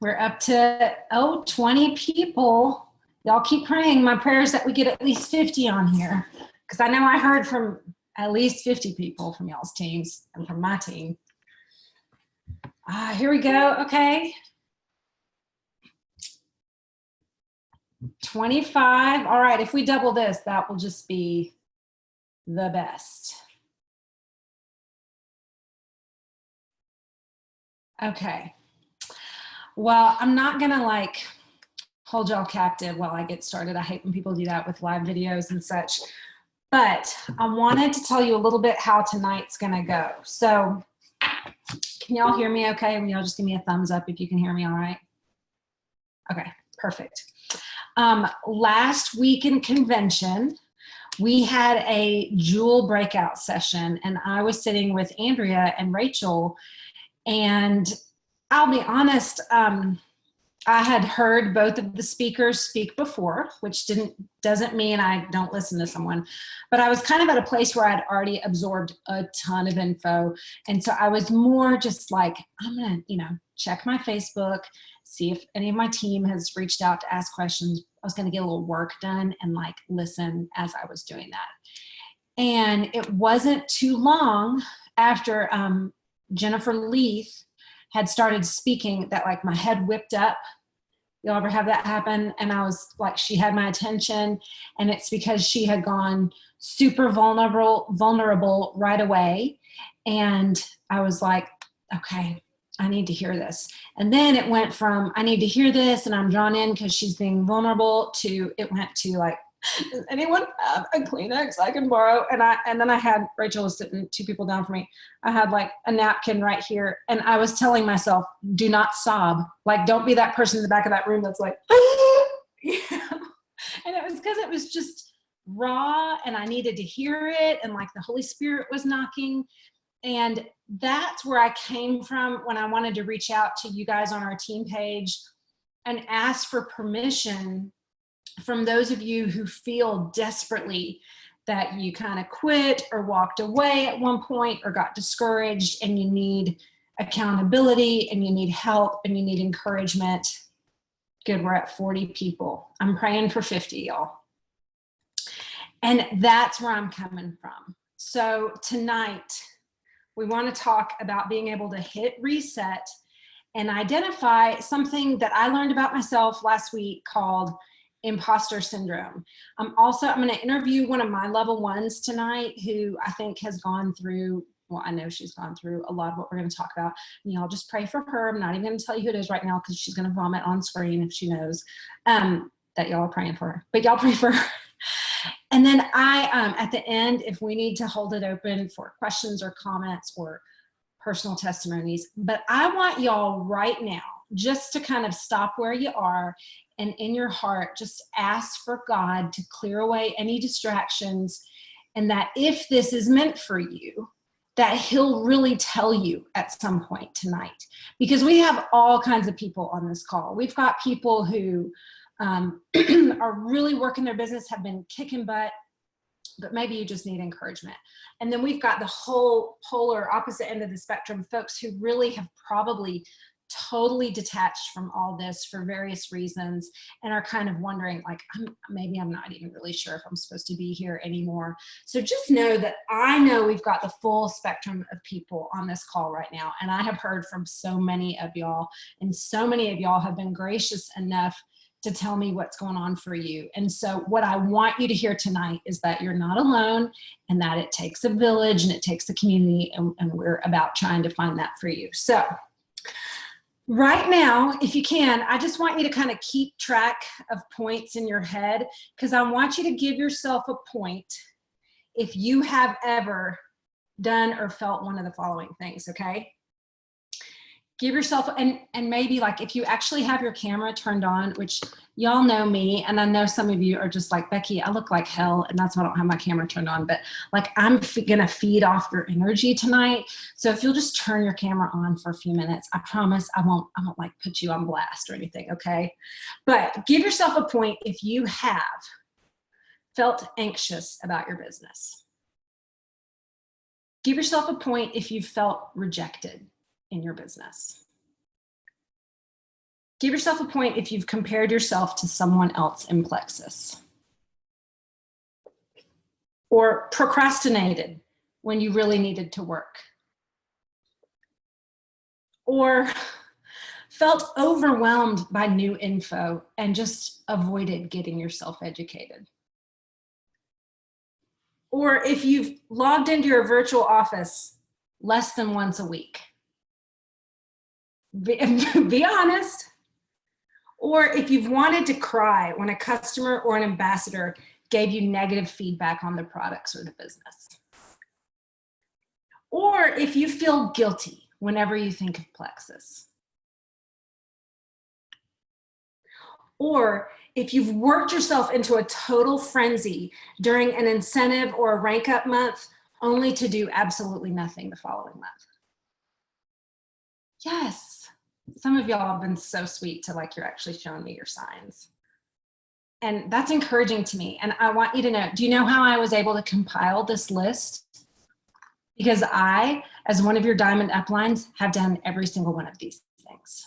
We're up to, 20 people. Y'all keep praying. My prayer is that we get at least 50 on here, because I know I heard from at least 50 people from y'all's teams and from my team. Here we go. Okay. 25. All right. If we double this, that will just be the best. Okay. Well, I'm not going to hold y'all captive while I get started. I hate when people do that with live videos and such. But I wanted to tell you a little bit how tonight's going to go. So can y'all hear me okay? Will y'all just give me a thumbs up if you can hear me all right? Okay, perfect. Last week in convention, we had a Jewel breakout session, and I was sitting with Andrea and Rachel, and I'll be honest, I had heard both of the speakers speak before, which doesn't mean I don't listen to someone, but I was kind of at a place where I'd already absorbed a ton of info. And so I was more just like, I'm gonna, check my Facebook, see if any of my team has reached out to ask questions. I was gonna get a little work done and listen as I was doing that. And it wasn't too long after Jennifer Leith had started speaking that my head whipped up. Y'all ever have that happen? And I was she had my attention, and it's because she had gone super vulnerable right away. And I was like, okay, I need to hear this. And then it went from, I need to hear this and I'm drawn in because she's being vulnerable, to it went to does anyone have a Kleenex I can borrow? And then I had, Rachel was sitting 2 people down from me. I had a napkin right here, and I was telling myself, do not sob. Don't be that person in the back of that room that's And it was because it was just raw, and I needed to hear it, and the Holy Spirit was knocking. And that's where I came from when I wanted to reach out to you guys on our team page and ask for permission from those of you who feel desperately that you kind of quit or walked away at one point or got discouraged, and you need accountability and you need help and you need encouragement. Good, we're at 40 people. I'm praying for 50, y'all. And that's where I'm coming from. So tonight, we want to talk about being able to hit reset and identify something that I learned about myself last week called imposter syndrome. I'm going to interview one of my level ones tonight who I think has gone through, well, I know she's gone through a lot of what we're going to talk about. And y'all just pray for her. I'm not even going to tell you who it is right now because she's going to vomit on screen if she knows that y'all are praying for her. But y'all pray for her. And then at the end, if we need to hold it open for questions or comments or personal testimonies, but I want y'all right now just to kind of stop where you are, and in your heart, just ask for God to clear away any distractions, and that if this is meant for you, that He'll really tell you at some point tonight. Because we have all kinds of people on this call. We've got people who are really working their business, have been kicking butt, but maybe you just need encouragement. And then we've got the whole polar opposite end of the spectrum, folks who really have probably totally detached from all this for various reasons and are kind of wondering maybe I'm not even really sure if I'm supposed to be here anymore. So just know that I know we've got the full spectrum of people on this call right now, and I have heard from so many of y'all, and so many of y'all have been gracious enough to tell me what's going on for you. And so what I want you to hear tonight is that you're not alone, and that it takes a village and it takes a community, and we're about trying to find that for you. So right now, if you can, I just want you to kind of keep track of points in your head, because I want you to give yourself a point if you have ever done or felt one of the following things, okay? Give yourself, and maybe if you actually have your camera turned on, which y'all know me, and I know some of you are just like, Becky, I look like hell, and that's why I don't have my camera turned on, but I'm gonna feed off your energy tonight. So if you'll just turn your camera on for a few minutes, I promise I won't put you on blast or anything, okay? But give yourself a point if you have felt anxious about your business. Give yourself a point if you felt rejected in your business. Give yourself a point if you've compared yourself to someone else in Plexus. Or procrastinated when you really needed to work. Or felt overwhelmed by new info and just avoided getting yourself educated. Or if you've logged into your virtual office less than once a week. Be honest. Or if you've wanted to cry when a customer or an ambassador gave you negative feedback on the products or the business. Or if you feel guilty whenever you think of Plexus. Or if you've worked yourself into a total frenzy during an incentive or a rank up month, only to do absolutely nothing the following month. Yes. Some of y'all have been so sweet to like, you're actually showing me your signs. And that's encouraging to me. And I want you to know, do you know how I was able to compile this list? Because I, as one of your diamond uplines, have done every single one of these things.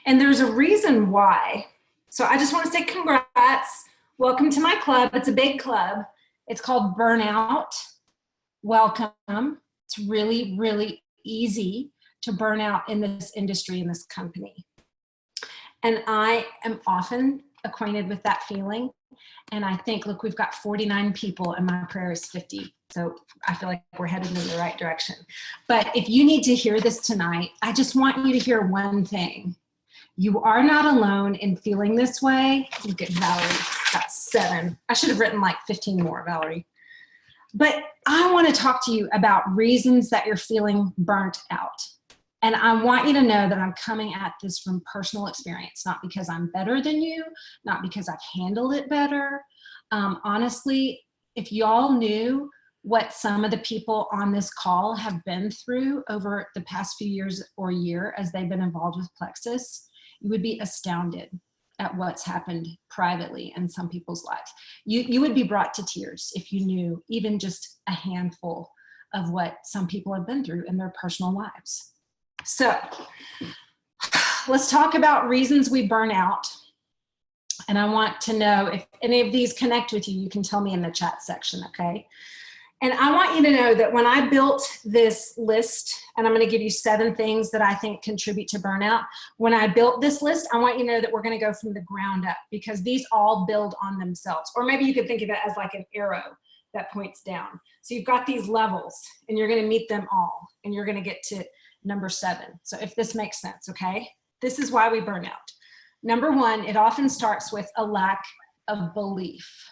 And there's a reason why. So I just want to say congrats. Welcome to my club. It's a big club. It's called Burnout. Welcome. It's really, really easy to burn out in this industry, in this company. And I am often acquainted with that feeling. And I think, look, we've got 49 people and my prayer is 50. So I feel like we're headed in the right direction. But if you need to hear this tonight, I just want you to hear one thing. You are not alone in feeling this way. Look at Valerie, got 7. I should have written like 15 more, Valerie. But I want to talk to you about reasons that you're feeling burnt out. And I want you to know that I'm coming at this from personal experience, not because I'm better than you, not because I've handled it better. Honestly, if y'all knew what some of the people on this call have been through over the past few years or year as they've been involved with Plexus, you would be astounded at what's happened privately in some people's lives. You would be brought to tears if you knew even just a handful of what some people have been through in their personal lives. So let's talk about reasons we burn out. And I want to know if any of these connect with you, you can tell me in the chat section, okay? And I want you to know that when I built this list, and I'm going to give you 7 things that I think contribute to burnout. When I built this list, I want you to know that we're going to go from the ground up because these all build on themselves. Or maybe you could think of it as like an arrow that points down. So you've got these levels and you're going to meet them all and you're going to get to number 7. So if this makes sense, okay? This is why we burn out. Number 1, it often starts with a lack of belief.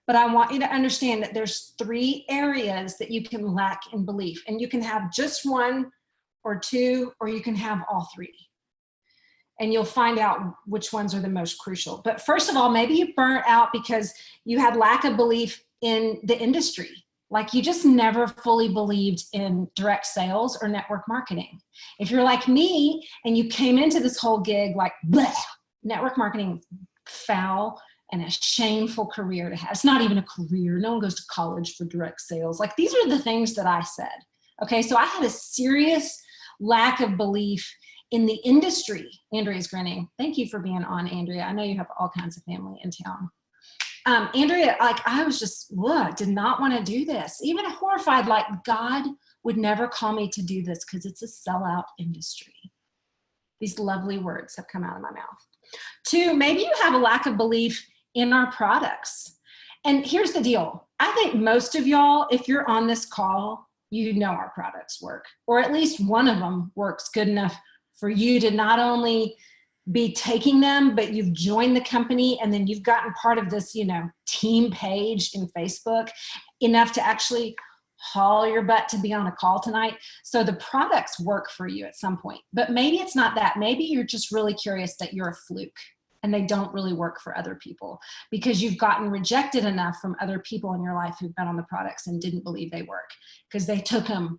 But I want you to understand that there's 3 areas that you can lack in belief. And you can have just 1 or 2, or you can have all 3. And you'll find out which ones are the most crucial. But first of all, maybe you burnt out because you had lack of belief in the industry. Like you just never fully believed in direct sales or network marketing. If you're like me and you came into this whole gig like, bleh, network marketing, foul and a shameful career to have. It's not even a career. No one goes to college for direct sales. Like these are the things that I said. Okay, so I had a serious lack of belief in the industry. Andrea's grinning. Thank you for being on, Andrea. I know you have all kinds of family in town. Andrea, like I was just, did not want to do this. Even horrified, like God would never call me to do this because it's a sellout industry. These lovely words have come out of my mouth. 2, maybe you have a lack of belief in our products. And here's the deal. I think most of y'all, if you're on this call, you know our products work, or at least one of them works good enough for you to not only be taking them, but you've joined the company and then you've gotten part of this, team page in Facebook enough to actually haul your butt to be on a call tonight. So the products work for you at some point, but maybe it's not that. Maybe you're just really curious that you're a fluke and they don't really work for other people because you've gotten rejected enough from other people in your life who've been on the products and didn't believe they work because they took them,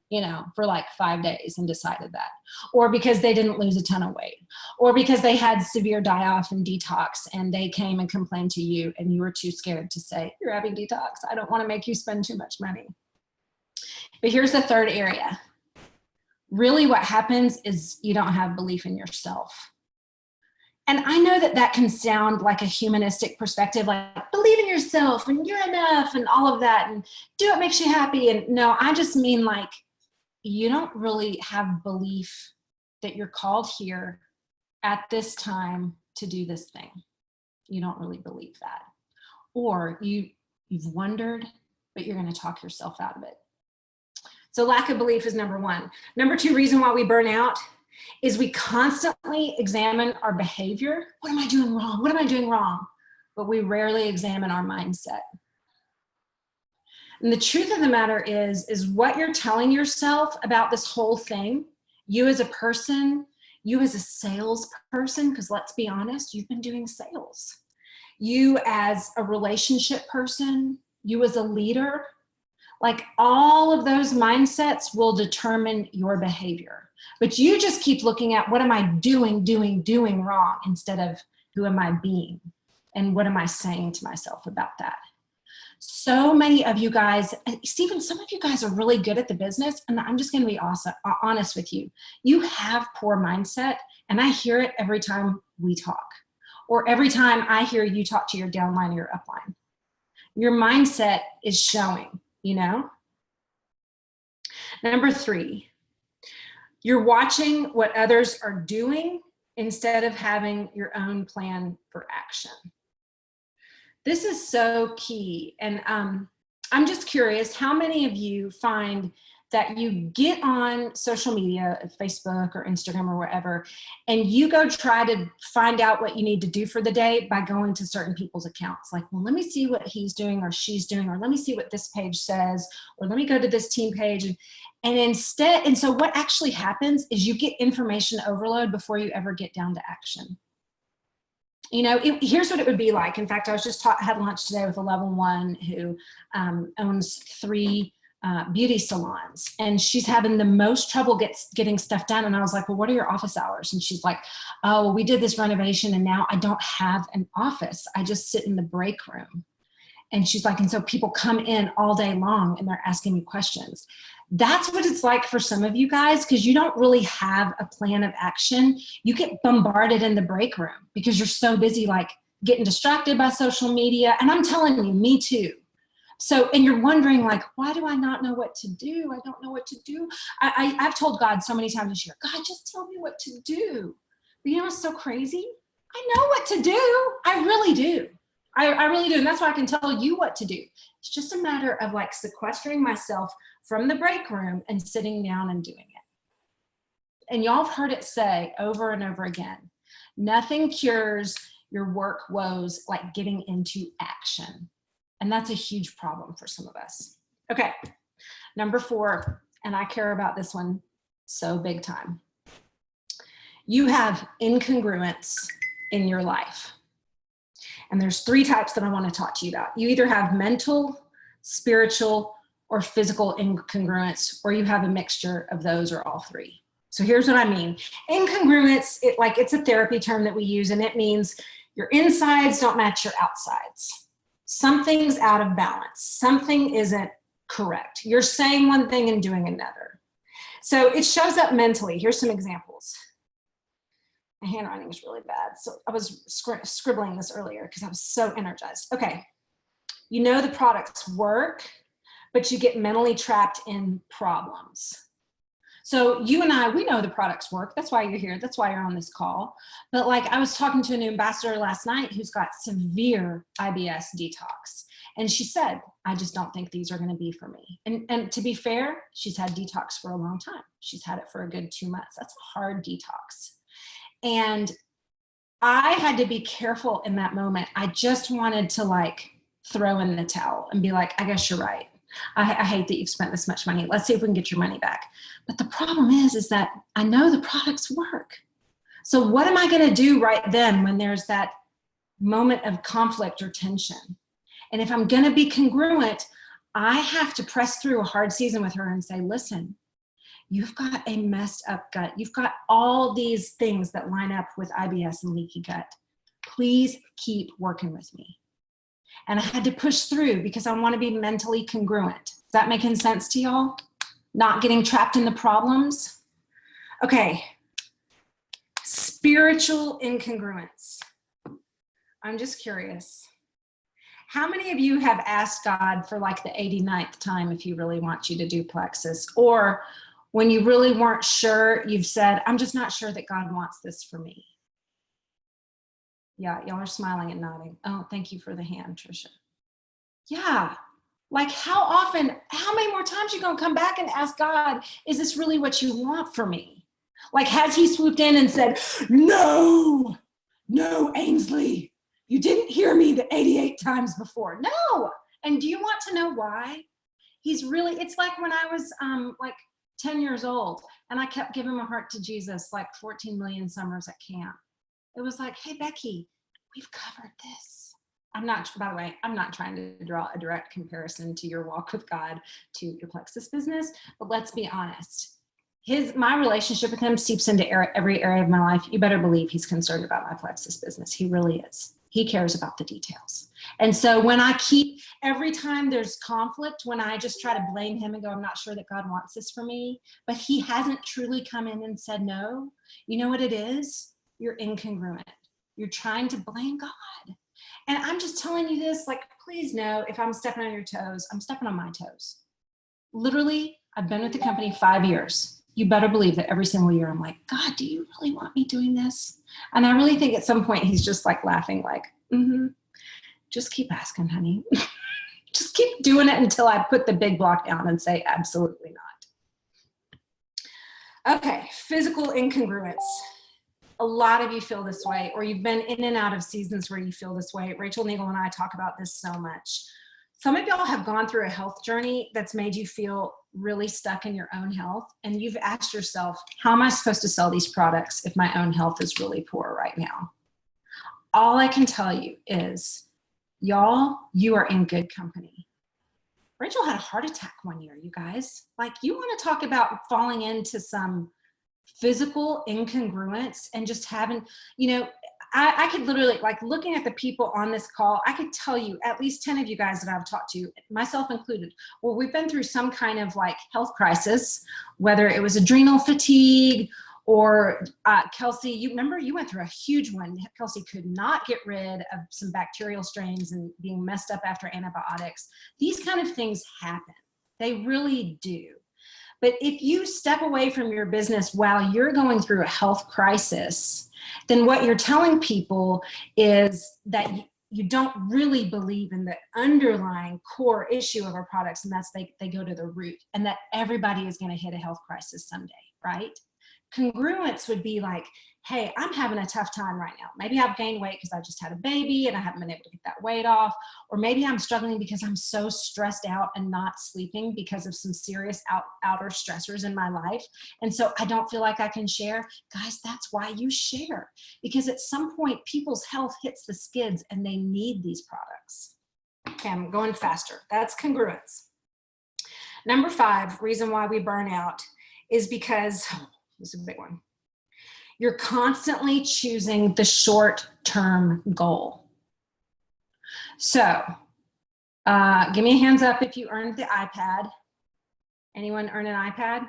for like 5 days and decided that, or because they didn't lose a ton of weight, or because they had severe die-off and detox and they came and complained to you and you were too scared to say, you're having detox. I don't want to make you spend too much money. But here's the 3rd area. Really what happens is you don't have belief in yourself. And I know that that can sound like a humanistic perspective, like believe in yourself and you're enough and all of that and do what makes you happy. And no, I just mean like, you don't really have belief that you're called here at this time to do this thing. You don't really believe that. Or you've wondered, but you're going to talk yourself out of it. So lack of belief is number one. Number two reason why we burn out is we constantly examine our behavior. What am I doing wrong? What am I doing wrong? But we rarely examine our mindset. And the truth of the matter is what you're telling yourself about this whole thing, you as a person, you as a salesperson, because let's be honest, you've been doing sales. You as a relationship person, you as a leader, like all of those mindsets will determine your behavior. But you just keep looking at what am I doing wrong instead of who am I being and what am I saying to myself about that. So many of you guys, Stephen, some of you guys are really good at the business, and I'm just going to be honest with you. You have poor mindset, and I hear it every time we talk, or every time I hear you talk to your downline or your upline. Your mindset is showing, you know? Number three, you're watching what others are doing instead of having your own plan for action. This is so key. And I'm just curious, how many of you find that you get on social media, Facebook or Instagram or wherever, and you go try to find out what you need to do for the day by going to certain people's accounts? Like, well, let me see what he's doing or she's doing, or let me see what this page says, or let me go to this team page. And so what actually happens is you get information overload before you ever get down to action. You know, here's what it would be like. In fact, I was just had lunch today with a level 1 who owns 3 beauty salons, and she's having the most trouble getting stuff done. And I was like, well, what are your office hours? And she's like, oh, well, we did this renovation and now I don't have an office. I just sit in the break room. And she's like, and so people come in all day long and they're asking me questions. That's what it's like for some of you guys, because you don't really have a plan of action. You get bombarded in the break room because you're so busy, like getting distracted by social media. And I'm telling you, me too. So, and you're wondering like, why do I not know what to do? I don't know what to do. I've told God so many times this year, God, just tell me what to do. But you know what's so crazy? I know what to do. I really do. I really do. And that's why I can tell you what to do. It's just a matter of like sequestering myself from the break room and sitting down and doing it. And y'all have heard it say over and over again, nothing cures your work woes like getting into action. And that's a huge problem for some of us. Okay, number 4, and I care about this one so big time. You have incongruence in your life. And there's 3 types that I want to talk to you about. You either have mental, spiritual, or physical incongruence, or you have a mixture of those or all 3. So here's what I mean. Incongruence, it's a therapy term that we use, and it means your insides don't match your outsides. Something's out of balance. Something isn't correct. You're saying one thing and doing another. So it shows up mentally. Here's some examples. My handwriting is really bad. So I was scribbling this earlier because I was so energized. Okay. You know the products work, but you get mentally trapped in problems. So you and I, we know the products work. That's why you're here. That's why you're on this call. But like I was talking to an ambassador last night who's got severe IBS detox. And she said, I just don't think these are going to be for me. And to be fair, she's had detox for a long time. She's had it for a good 2 months. That's a hard detox. And I had to be careful in that moment. I just wanted to like throw in the towel and be like, I guess you're right. I hate that you've spent this much money. Let's see if we can get your money back. But the problem is that I know the products work. So what am I going to do right then when there's that moment of conflict or tension? And if I'm going to be congruent, I have to press through a hard season with her and say, listen, you've got a messed up gut. You've got all these things that line up with IBS and leaky gut. Please keep working with me. And I had to push through because I want to be mentally congruent. Is that making sense to y'all? Not getting trapped in the problems? Okay. Spiritual incongruence. I'm just curious. How many of you have asked God for like the 89th time if he really wants you to do plexus? Or when you really weren't sure, you've said, I'm just not sure that God wants this for me. Yeah, y'all are smiling and nodding. Oh, thank you for the hand, Trisha. Yeah, like how often, how many more times are you gonna come back and ask God, is this really what you want for me? Like, has he swooped in and said, no, Ainsley, you didn't hear me the 88 times before. No. And do you want to know why? He's really, it's like when I was like 10 years old and I kept giving my heart to Jesus like 14 million summers at camp. It was like, hey, Becky, we've covered this. I'm not, by the way, I'm not trying to draw a direct comparison to your walk with God to your plexus business, but let's be honest. My relationship with him seeps into every area of my life. You better believe he's concerned about my plexus business. He really is. He cares about the details. And so when every time there's conflict, when I just try to blame him and go, I'm not sure that God wants this for me, but he hasn't truly come in and said no, you know what it is? You're incongruent. You're trying to blame God. And I'm just telling you this, like, please know if I'm stepping on your toes, I'm stepping on my toes. Literally, I've been with the company 5 years. You better believe that every single year I'm like, God, do you really want me doing this? And I really think at some point he's just like laughing like, just keep asking, honey. Just keep doing it until I put the big block down and say, absolutely not. Okay, physical incongruence. A lot of you feel this way, or you've been in and out of seasons where you feel this way. Rachel Nagel and I talk about this so much. Some of y'all have gone through a health journey that's made you feel really stuck in your own health. And you've asked yourself, how am I supposed to sell these products if my own health is really poor right now? All I can tell you is, y'all, you are in good company. Rachel had a heart attack one year, you guys. Like, you want to talk about falling into some physical incongruence and just having, I could literally, like, looking at the people on this call, I could tell you at least 10 of you guys that I've talked to, myself included, well, we've been through some kind of like health crisis, whether it was adrenal fatigue or Kelsey, you remember you went through a huge one. Kelsey could not get rid of some bacterial strains and being messed up after antibiotics. These kind of things happen. They really do. But if you step away from your business while you're going through a health crisis, then what you're telling people is that you don't really believe in the underlying core issue of our products, and that's they go to the root, and that everybody is going to hit a health crisis someday, right? Congruence would be like, hey, I'm having a tough time right now. Maybe I've gained weight because I just had a baby and I haven't been able to get that weight off. Or maybe I'm struggling because I'm so stressed out and not sleeping because of some serious outer stressors in my life. And so I don't feel like I can share. Guys, that's why you share. Because at some point, people's health hits the skids and they need these products. Okay, I'm going faster. That's congruence. Number 5, reason why we burn out is because, this is a big one, you're constantly choosing the short-term goal. So give me a hands up if you earned the iPad. Anyone earn an iPad?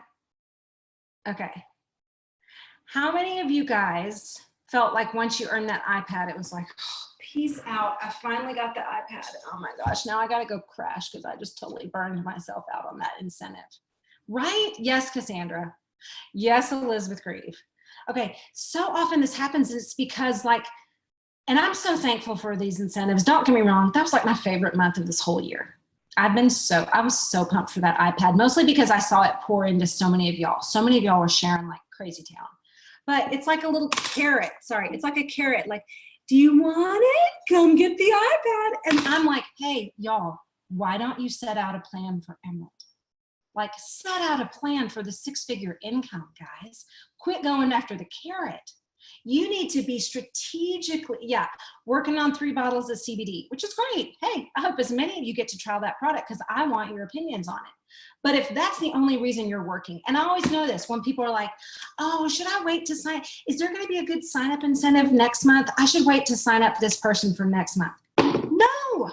Okay. How many of you guys felt like once you earned that iPad, it was like, oh, peace out, I finally got the iPad. Oh my gosh, now I gotta go crash because I just totally burned myself out on that incentive. Right? Yes, Cassandra. Yes, Elizabeth Grieve. Okay, so often this happens, it's because like, and I'm so thankful for these incentives. Don't get me wrong, that was like my favorite month of this whole year. I was so pumped for that iPad, mostly because I saw it pour into so many of y'all. So many of y'all were sharing like crazy town. But it's like a little carrot, sorry, it's like a carrot, like, do you want it? Come get the iPad. And I'm like, hey, y'all, why don't you set out a plan for Emerald? Like, set out a plan for the 6-figure income, guys. Quit going after the carrot. You need to be strategically, working on 3 bottles of CBD, which is great. Hey, I hope as many of you get to try that product because I want your opinions on it. But if that's the only reason you're working, and I always know this, when people are like, oh, should I wait to sign? Is there going to be a good sign-up incentive next month? I should wait to sign up this person for next month. No.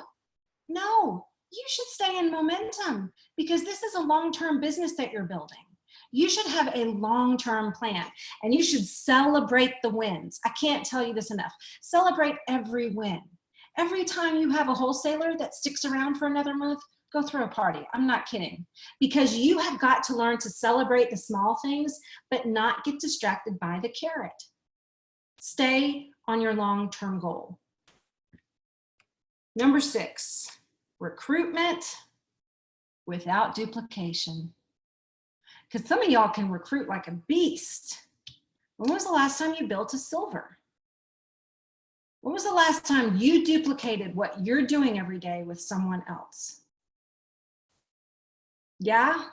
You should stay in momentum because this is a long-term business that you're building. You should have a long-term plan, and you should celebrate the wins. I can't tell you this enough. Celebrate every win. Every time you have a wholesaler that sticks around for another month, go throw a party. I'm not kidding. Because you have got to learn to celebrate the small things, but not get distracted by the carrot. Stay on your long-term goal. Number 6, recruitment without duplication. Because some of y'all can recruit like a beast. When was the last time you built a silver? When was the last time you duplicated what you're doing every day with someone else? Yeah?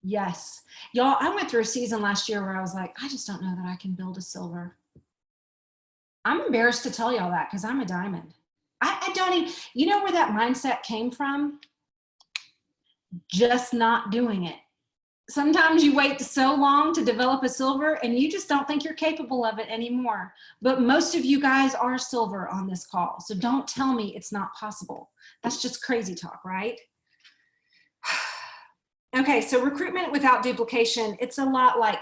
Yes. Y'all, I went through a season last year where I was like, I just don't know that I can build a silver. I'm embarrassed to tell y'all that because I'm a diamond. I don't even, you know where that mindset came from? Just not doing it. Sometimes you wait so long to develop a silver and you just don't think you're capable of it anymore. But most of you guys are silver on this call. So don't tell me it's not possible. That's just crazy talk, right? Okay, so recruitment without duplication, it's a lot like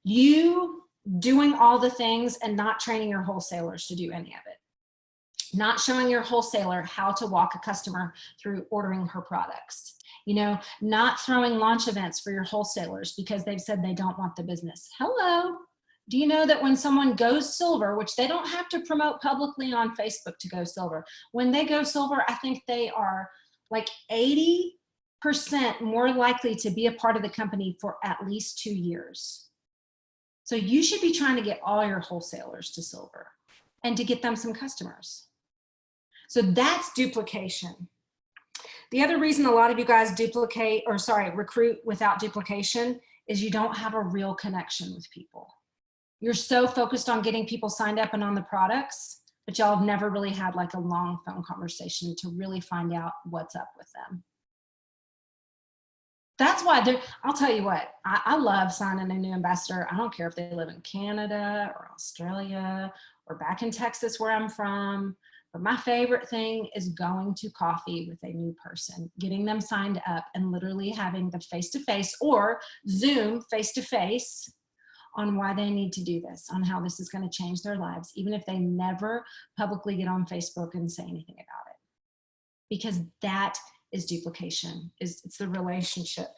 you doing all the things and not training your wholesalers to do any of it. Not showing your wholesaler how to walk a customer through ordering her products. You know, not throwing launch events for your wholesalers because they've said they don't want the business. Hello. Do you know that when someone goes silver, which they don't have to promote publicly on Facebook to go silver, when they go silver, I think they are like 80% more likely to be a part of the company for at least 2 years. So you should be trying to get all your wholesalers to silver and to get them some customers. So that's duplication. The other reason a lot of you guys recruit without duplication is you don't have a real connection with people. You're so focused on getting people signed up and on the products, but y'all have never really had like a long phone conversation to really find out what's up with them. That's why I'll tell you what, I love signing a new ambassador. I don't care if they live in Canada or Australia or back in Texas where I'm from. But my favorite thing is going to coffee with a new person, getting them signed up and literally having the face-to-face or Zoom face-to-face on why they need to do this, on how this is going to change their lives, even if they never publicly get on Facebook and say anything about it. Because that is duplication, it's the relationship.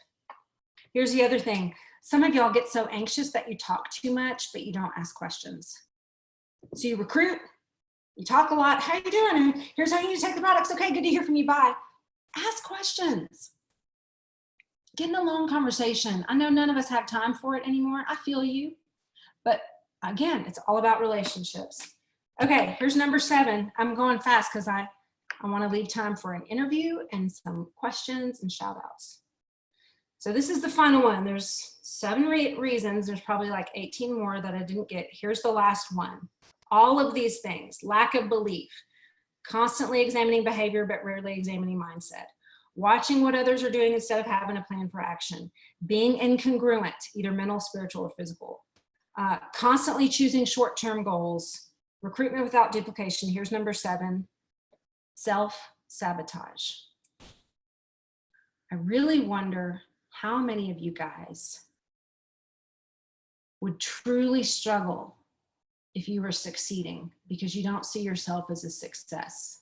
Here's the other thing. Some of y'all get so anxious that you talk too much, but you don't ask questions. So you recruit, you talk a lot. How you doing? Here's how you need to take the products. Okay, good to hear from you. Bye. Ask questions. Get in a long conversation. I know none of us have time for it anymore. I feel you. But again, it's all about relationships. Okay, here's number 7. I'm going fast because I want to leave time for an interview and some questions and shout outs. So this is the final one. There's 7 reasons. There's probably like 18 more that I didn't get. Here's the last one. All of these things: lack of belief, constantly examining behavior but rarely examining mindset, watching what others are doing instead of having a plan for action, being incongruent, either mental, spiritual, or physical, constantly choosing short-term goals, recruitment without duplication. Here's number 7, self-sabotage. I really wonder how many of you guys would truly struggle if you were succeeding because you don't see yourself as a success.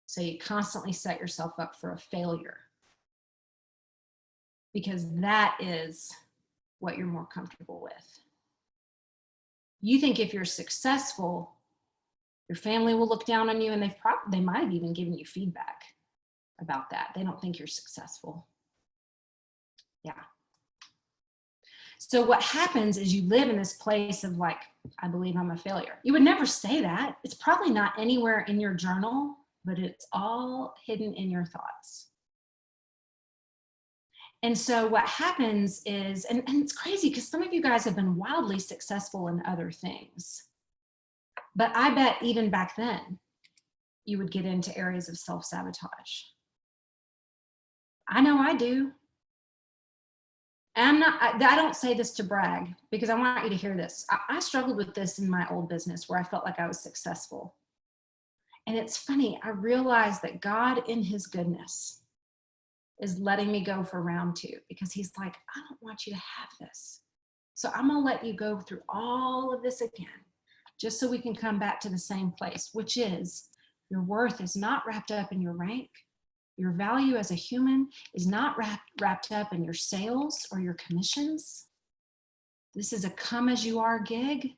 So you constantly set yourself up for a failure because that is what you're more comfortable with. You think if you're successful, your family will look down on you, and they might have even given you feedback about that. They don't think you're successful. Yeah. So what happens is you live in this place of like, I believe I'm a failure. You would never say that. It's probably not anywhere in your journal, but it's all hidden in your thoughts. And so what happens is, and it's crazy because some of you guys have been wildly successful in other things, but I bet even back then you would get into areas of self-sabotage. I know I do. And I don't say this to brag because I want you to hear this. I struggled with this in my old business where I felt like I was successful. And it's funny, I realized that God in his goodness is letting me go for round 2 because he's like, I don't want you to have this. So I'm going to let you go through all of this again, just so we can come back to the same place, which is your worth is not wrapped up in your rank. Your value as a human is not wrapped up in your sales or your commissions. This is a come as you are gig,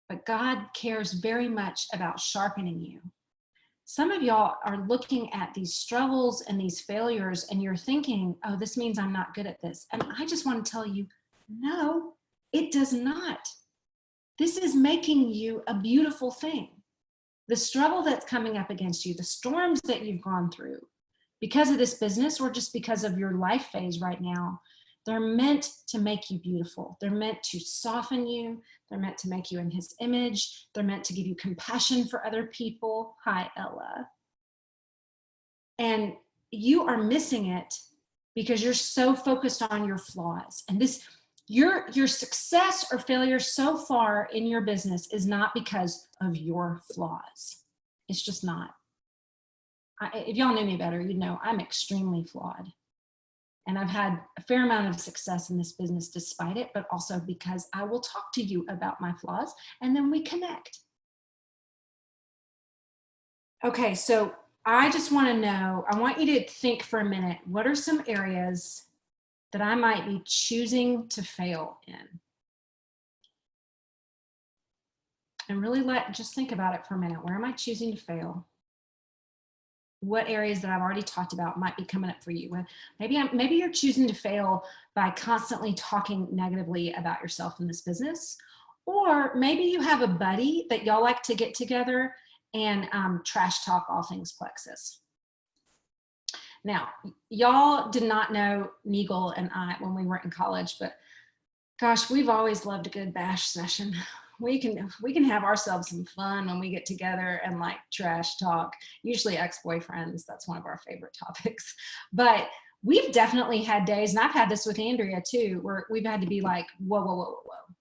but God cares very much about sharpening you. Some of y'all are looking at these struggles and these failures and you're thinking, oh, this means I'm not good at this. And I just want to tell you, no, it does not. This is making you a beautiful thing. The struggle that's coming up against you, the storms that you've gone through because of this business or just because of your life phase right now, they're meant to make you beautiful. They're meant to soften you. They're meant to make you in his image. They're meant to give you compassion for other people. Hi, Ella. And you are missing it because you're so focused on your flaws. And this, your success or failure so far in your business is not because of your flaws. It's just not. If y'all knew me better, you'd know I'm extremely flawed. And I've had a fair amount of success in this business despite it, but also because I will talk to you about my flaws and then we connect. Okay, so I just want to know, I want you to think for a minute, what are some areas that I might be choosing to fail in? And really just think about it for a minute. Where am I choosing to fail? What areas that I've already talked about might be coming up for you. Maybe you're choosing to fail by constantly talking negatively about yourself in this business, or maybe you have a buddy that y'all like to get together and trash talk all things Plexus. Now, y'all did not know Nigel and I when we were in college, but gosh, we've always loved a good bash session. We can have ourselves some fun when we get together and like trash talk, usually ex-boyfriends. That's one of our favorite topics. But we've definitely had days, and I've had this with Andrea too, where we've had to be like, whoa, whoa, whoa, whoa, whoa.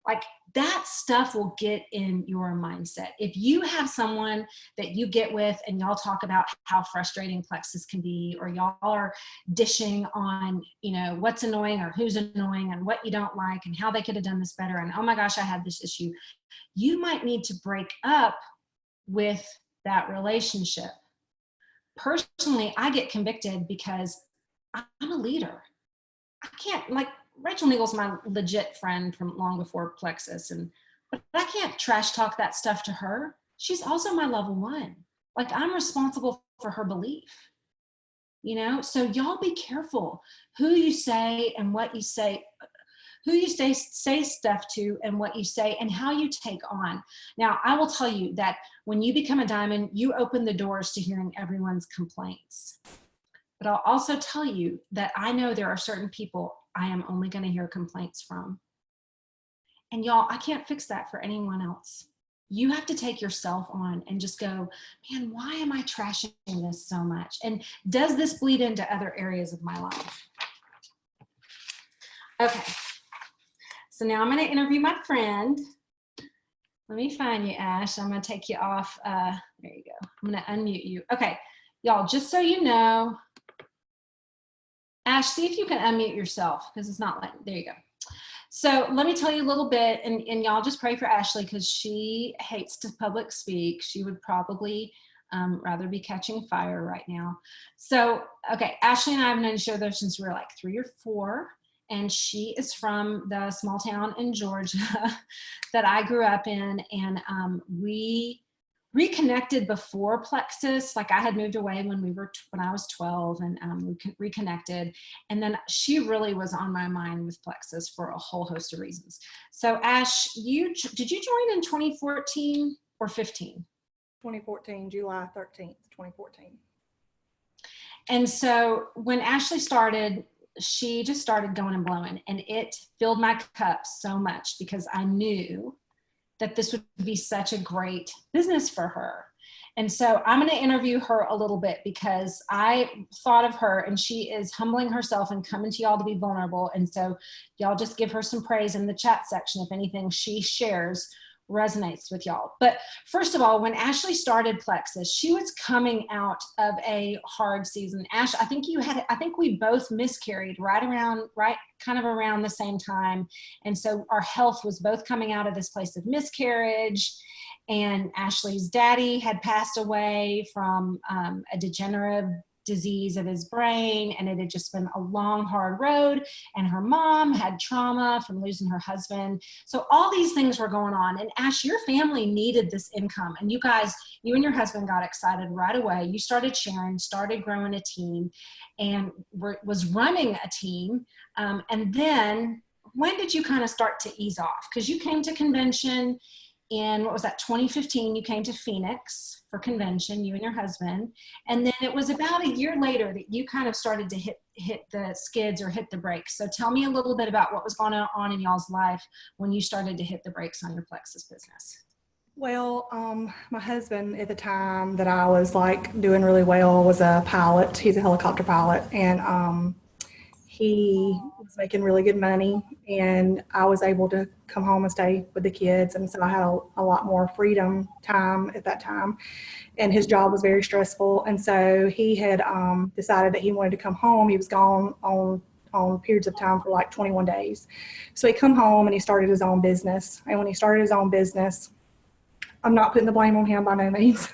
Like that stuff will get in your mindset. If you have someone that you get with and y'all talk about how frustrating Plexus can be, or y'all are dishing on, you know, what's annoying or who's annoying and what you don't like and how they could have done this better. And oh my gosh, I had this issue. You might need to break up with that relationship. Personally, I get convicted because I'm a leader. I can't, like, Rachel Nigel's my legit friend from long before Plexus, but I can't trash talk that stuff to her. She's also my level 1. Like, I'm responsible for her belief, you know? So y'all be careful who you say and what you say, who you say stuff to and what you say and how you take on. Now, I will tell you that when you become a diamond, you open the doors to hearing everyone's complaints. But I'll also tell you that I know there are certain people I am only going to hear complaints from. And y'all, I can't fix that for anyone else. You have to take yourself on and just go, man, why am I trashing this so much? And does this bleed into other areas of my life? Okay. So now I'm going to interview my friend. Let me find you, Ash. I'm going to take you off. There you go. I'm going to unmute you. Okay. Y'all, just so you know, Ash, see if you can unmute yourself because it's not like, there you go. So let me tell you a little bit, and y'all just pray for Ashley because she hates to public speak. She would probably rather be catching fire right now. So, okay, Ashley and I have known each other since we were like 3 or 4, and she is from the small town in Georgia that I grew up in, and we reconnected before Plexus. Like I had moved away when I was 12, and we reconnected. And then she really was on my mind with Plexus for a whole host of reasons. So Ash, did you join in 2014 or 15? 2014, July 13th, 2014. And so when Ashley started, she just started going and blowing, and it filled my cup so much because I knew that this would be such a great business for her. And so I'm going to interview her a little bit because I thought of her, and she is humbling herself and coming to y'all to be vulnerable. And so y'all just give her some praise in the chat section if anything she shares resonates with y'all. But first of all, when Ashley started Plexus, she was coming out of a hard season. Ash, I think we both miscarried right kind of around the same time. And so our health was both coming out of this place of miscarriage. And Ashley's daddy had passed away from a degenerative disease of his brain, and it had just been a long, hard road. And her mom had trauma from losing her husband. So all these things were going on. And Ash, your family needed this income. And you and your husband got excited right away. You started sharing, started growing a team, and was running a team. And then when did you kind of start to ease off? Because you came to convention in, 2015, you came to Phoenix for convention, you and your husband. And then it was about a year later that you kind of started to hit the skids or hit the brakes. So tell me a little bit about what was going on in y'all's life when you started to hit the brakes on your Plexus business. Well, my husband at the time that I was like doing really well was a pilot. He's a helicopter pilot, and he was making really good money, and I was able to come home and stay with the kids. And so I had a lot more freedom time at that time, and his job was very stressful. And so he had decided that he wanted to come home. He was gone on periods of time for like 21 days. So he come home and he started his own business. And when he started his own business, I'm not putting the blame on him by no means,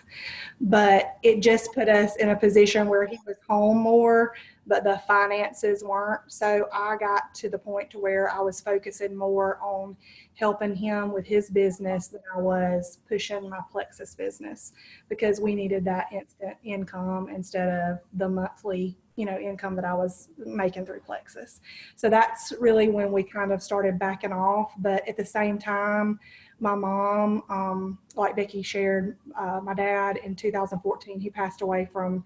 but it just put us in a position where he was home more, but the finances weren't. So I got to the point to where I was focusing more on helping him with his business than I was pushing my Plexus business, because we needed that instant income instead of the monthly, income that I was making through Plexus. So that's really when we kind of started backing off. But at the same time, my mom, like Becky shared, my dad in 2014, he passed away from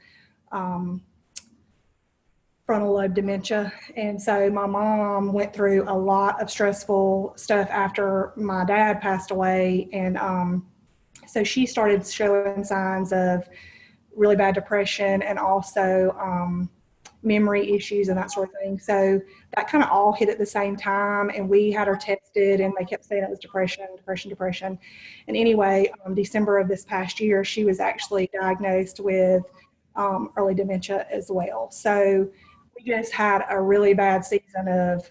frontal lobe dementia. And so my mom went through a lot of stressful stuff after my dad passed away. And so she started showing signs of really bad depression and also memory issues and that sort of thing. So that kind of all hit at the same time, and we had her tested, and they kept saying it was depression. And anyway, December of this past year, she was actually diagnosed with early dementia as well. So we just had a really bad season of,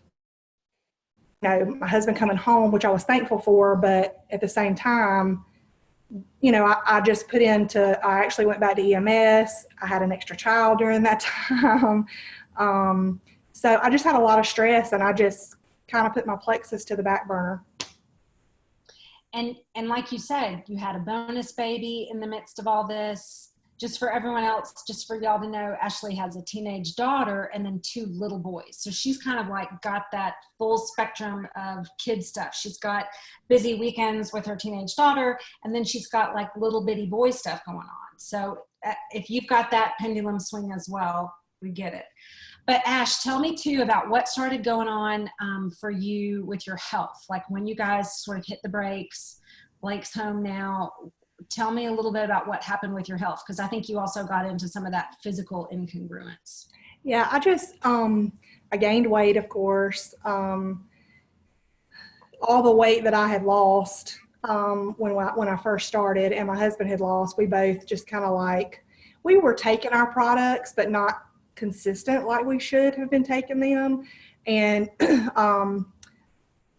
my husband coming home, which I was thankful for, but at the same time, I just I actually went back to EMS. I had an extra child during that time. So I just had a lot of stress, and I just kind of put my Plexus to the back burner. And like you said, you had a bonus baby in the midst of all this. Just for everyone else, just for y'all to know, Ashley has a teenage daughter and then 2 little boys. So she's kind of like got that full spectrum of kid stuff. She's got busy weekends with her teenage daughter, and then she's got like little bitty boy stuff going on. So if you've got that pendulum swing as well, we get it. But Ash, tell me too about what started going on for you with your health. Like when you guys sort of hit the brakes, Blake's home now. Tell me a little bit about what happened with your health, because I think you also got into some of that physical incongruence. Yeah, I just, I gained weight, of course. All the weight that I had lost when I first started, and my husband had lost, we both just kind of like, we were taking our products, but not consistent like we should have been taking them. And I'm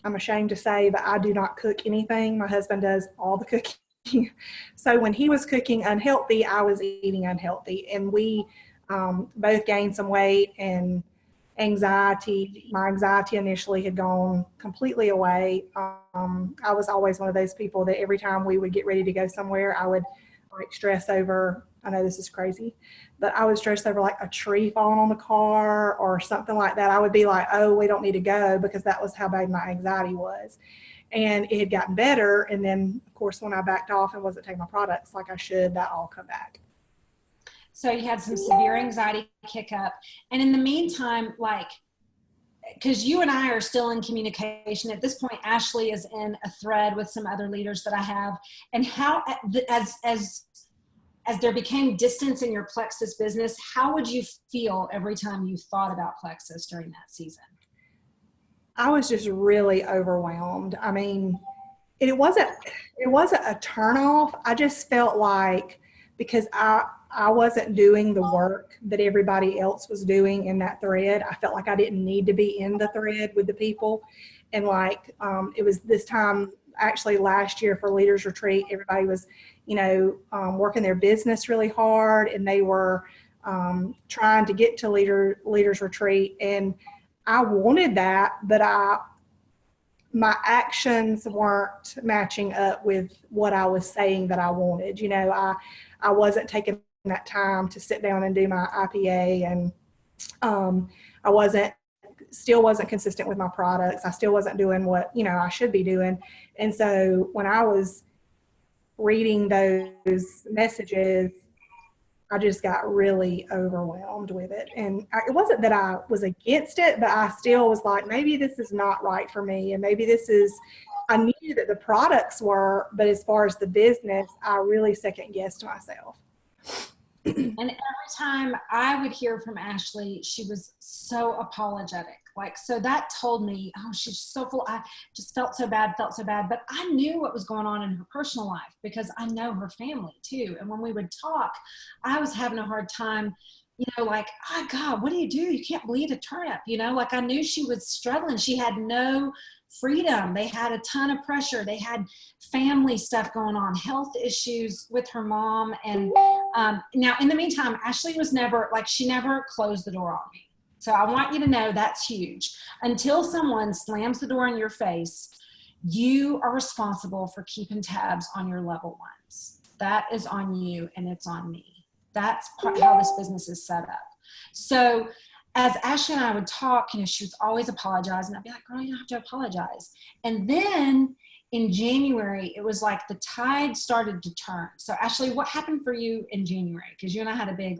ashamed to say that I do not cook anything. My husband does all the cooking. So when he was cooking unhealthy, I was eating unhealthy, and we both gained some weight. And anxiety, my anxiety initially had gone completely away. I was always one of those people that every time we would get ready to go somewhere, I would like stress over, I know this is crazy, but I would stress over like a tree falling on the car or something like that. I would be like, oh, we don't need to go, because that was how bad my anxiety was. And it had gotten better. And then, of course, when I backed off and wasn't taking my products like I should, that all come back. So you had some severe anxiety kick up. And in the meantime, like, because you and I are still in communication at this point, Ashley is in a thread with some other leaders that I have. And how, as there became distance in your Plexus business, how would you feel every time you thought about Plexus during that season? I was just really overwhelmed. I mean, it wasn't a turnoff. I just felt like because I wasn't doing the work that everybody else was doing in that thread, I felt like I didn't need to be in the thread with the people. And like it was this time actually last year for Leaders Retreat, everybody was, working their business really hard, and they were trying to get to Leaders Retreat. And I wanted that, but my actions weren't matching up with what I was saying that I wanted. I wasn't taking that time to sit down and do my IPA, and I still wasn't consistent with my products. I still wasn't doing what, I should be doing. And so when I was reading those messages, I just got really overwhelmed with it. And it wasn't that I was against it, but I still was like, maybe this is not right for me. And maybe I knew that the products were, but as far as the business, I really second guessed myself. And every time I would hear from Ashley, she was so apologetic. So that told me, oh, she's so full. I just felt so bad. But I knew what was going on in her personal life because I know her family too. And when we would talk, I was having a hard time, oh God, what do? You can't bleed a turnip, I knew she was struggling. She had no freedom. They had a ton of pressure. They had family stuff going on, health issues with her mom. And now in the meantime, Ashley was she never closed the door on me. So I want you to know that's huge. Until someone slams the door in your face, you are responsible for keeping tabs on your level ones. That is on you, and it's on me. That's how this business is set up. So as Ashley and I would talk, she was always apologizing. I'd be like, girl, you don't have to apologize. And then in January, it was like the tide started to turn. So Ashley, what happened for you in January? Because you and I had a big,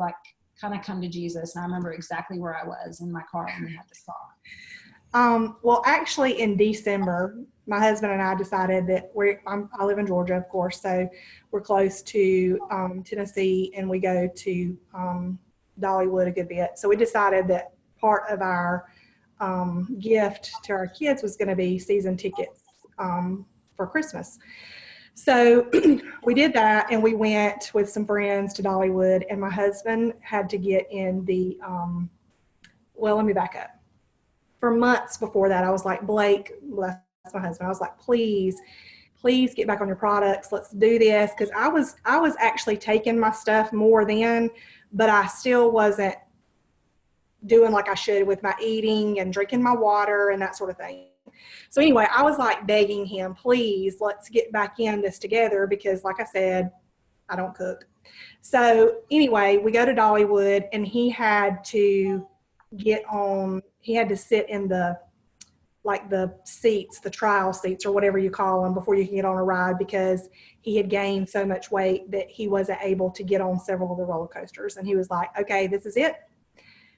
kind of come to Jesus. And I remember exactly where I was in my car when we had this talk. Well, actually in December, my husband and I decided that I live in Georgia, of course, so we're close to Tennessee, and we go to Dollywood a good bit. So we decided that part of our gift to our kids was going to be season tickets for Christmas. So we did that, and we went with some friends to Dollywood, and my husband had to get in the, let me back up. For months before that, I was like, Blake, that's my husband, I was like, please get back on your products. Let's do this. Because I was actually taking my stuff more then, but I still wasn't doing like I should with my eating and drinking my water and that sort of thing. So anyway, I was like begging him, please, let's get back in this together, because like I said, I don't cook. So anyway, we go to Dollywood, and he had to sit in the seats, the trial seats or whatever you call them, before you can get on a ride, because he had gained so much weight that he wasn't able to get on several of the roller coasters. And he was like, okay, this is it.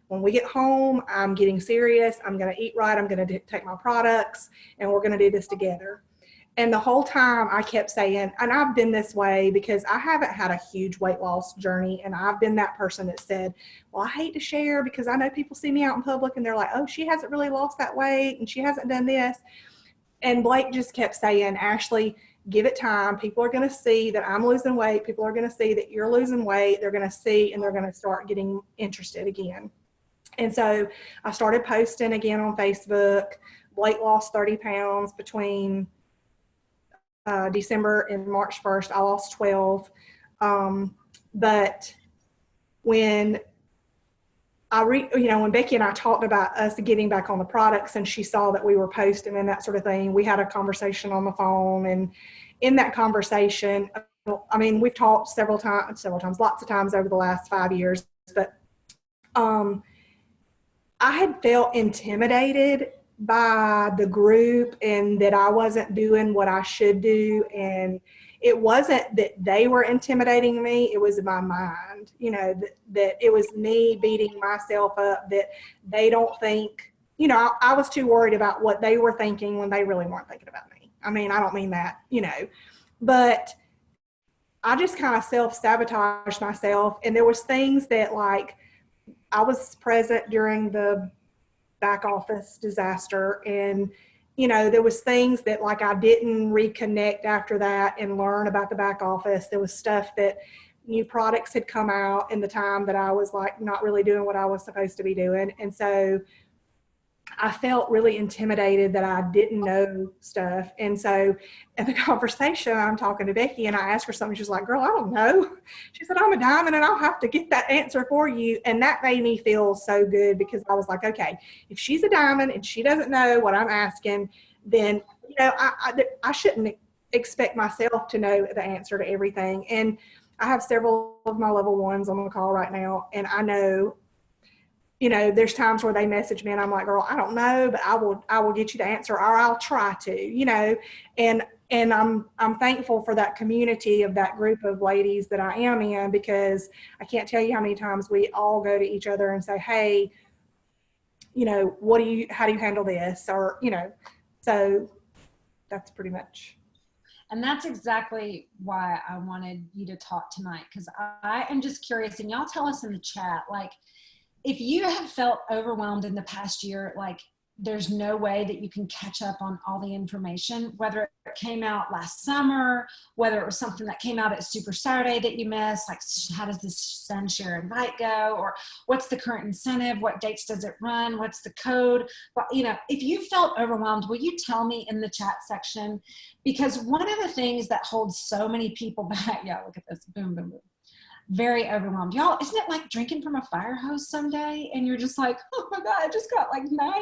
When we get home, I'm getting serious. I'm going to eat right. I'm going to take my products, and we're going to do this together. And the whole time I kept saying, and I've been this way because I haven't had a huge weight loss journey. And I've been that person that said, well, I hate to share because I know people see me out in public and they're like, oh, she hasn't really lost that weight and she hasn't done this. And Blake just kept saying, Ashley, give it time. People are going to see that I'm losing weight. People are going to see that you're losing weight. They're going to see, and they're going to start getting interested again. And so I started posting again on Facebook. Blake lost 30 pounds between December and March 1st. I lost 12. But when when Becky and I talked about us getting back on the products, and she saw that we were posting and that sort of thing, we had a conversation on the phone. And in that conversation, I mean, we've talked several times, lots of times over the last 5 years, but I had felt intimidated by the group, and that I wasn't doing what I should do. And it wasn't that they were intimidating me. It was my mind, that it was me beating myself up, that they don't think, I was too worried about what they were thinking when they really weren't thinking about me. I mean, I don't mean that, but I just kind of self-sabotaged myself. And there was things that, like, I was present during the back office disaster, and there was things that like I didn't reconnect after that and learn about the back office. There was stuff that new products had come out in the time that I was like not really doing what I was supposed to be doing. And so I felt really intimidated that I didn't know stuff. And so in the conversation, I'm talking to Becky and I asked her something. She's like, girl, I don't know. She said, I'm a diamond and I'll have to get that answer for you. And that made me feel so good because I was like, okay, if she's a diamond and she doesn't know what I'm asking, then, I shouldn't expect myself to know the answer to everything. And I have several of my level ones on the call right now. And I know, there's times where they message me and I'm like, girl, I don't know, but I will get you the answer, or I'll try to, and I'm thankful for that community of that group of ladies that I am in, because I can't tell you how many times we all go to each other and say, hey, how do you handle this? Or, so that's pretty much. And that's exactly why I wanted you to talk tonight, because I am just curious, and y'all tell us in the chat, like, if you have felt overwhelmed in the past year, like there's no way that you can catch up on all the information, whether it came out last summer, whether it was something that came out at Super Saturday that you missed, like how does this send, share, invite go, or what's the current incentive, what dates does it run, what's the code? But if you felt overwhelmed, will you tell me in the chat section? Because one of the things that holds so many people back, yeah, look at this, boom, boom, boom. Very overwhelmed. Y'all, isn't it like drinking from a fire hose someday? And you're just like, oh my God, I just got like 9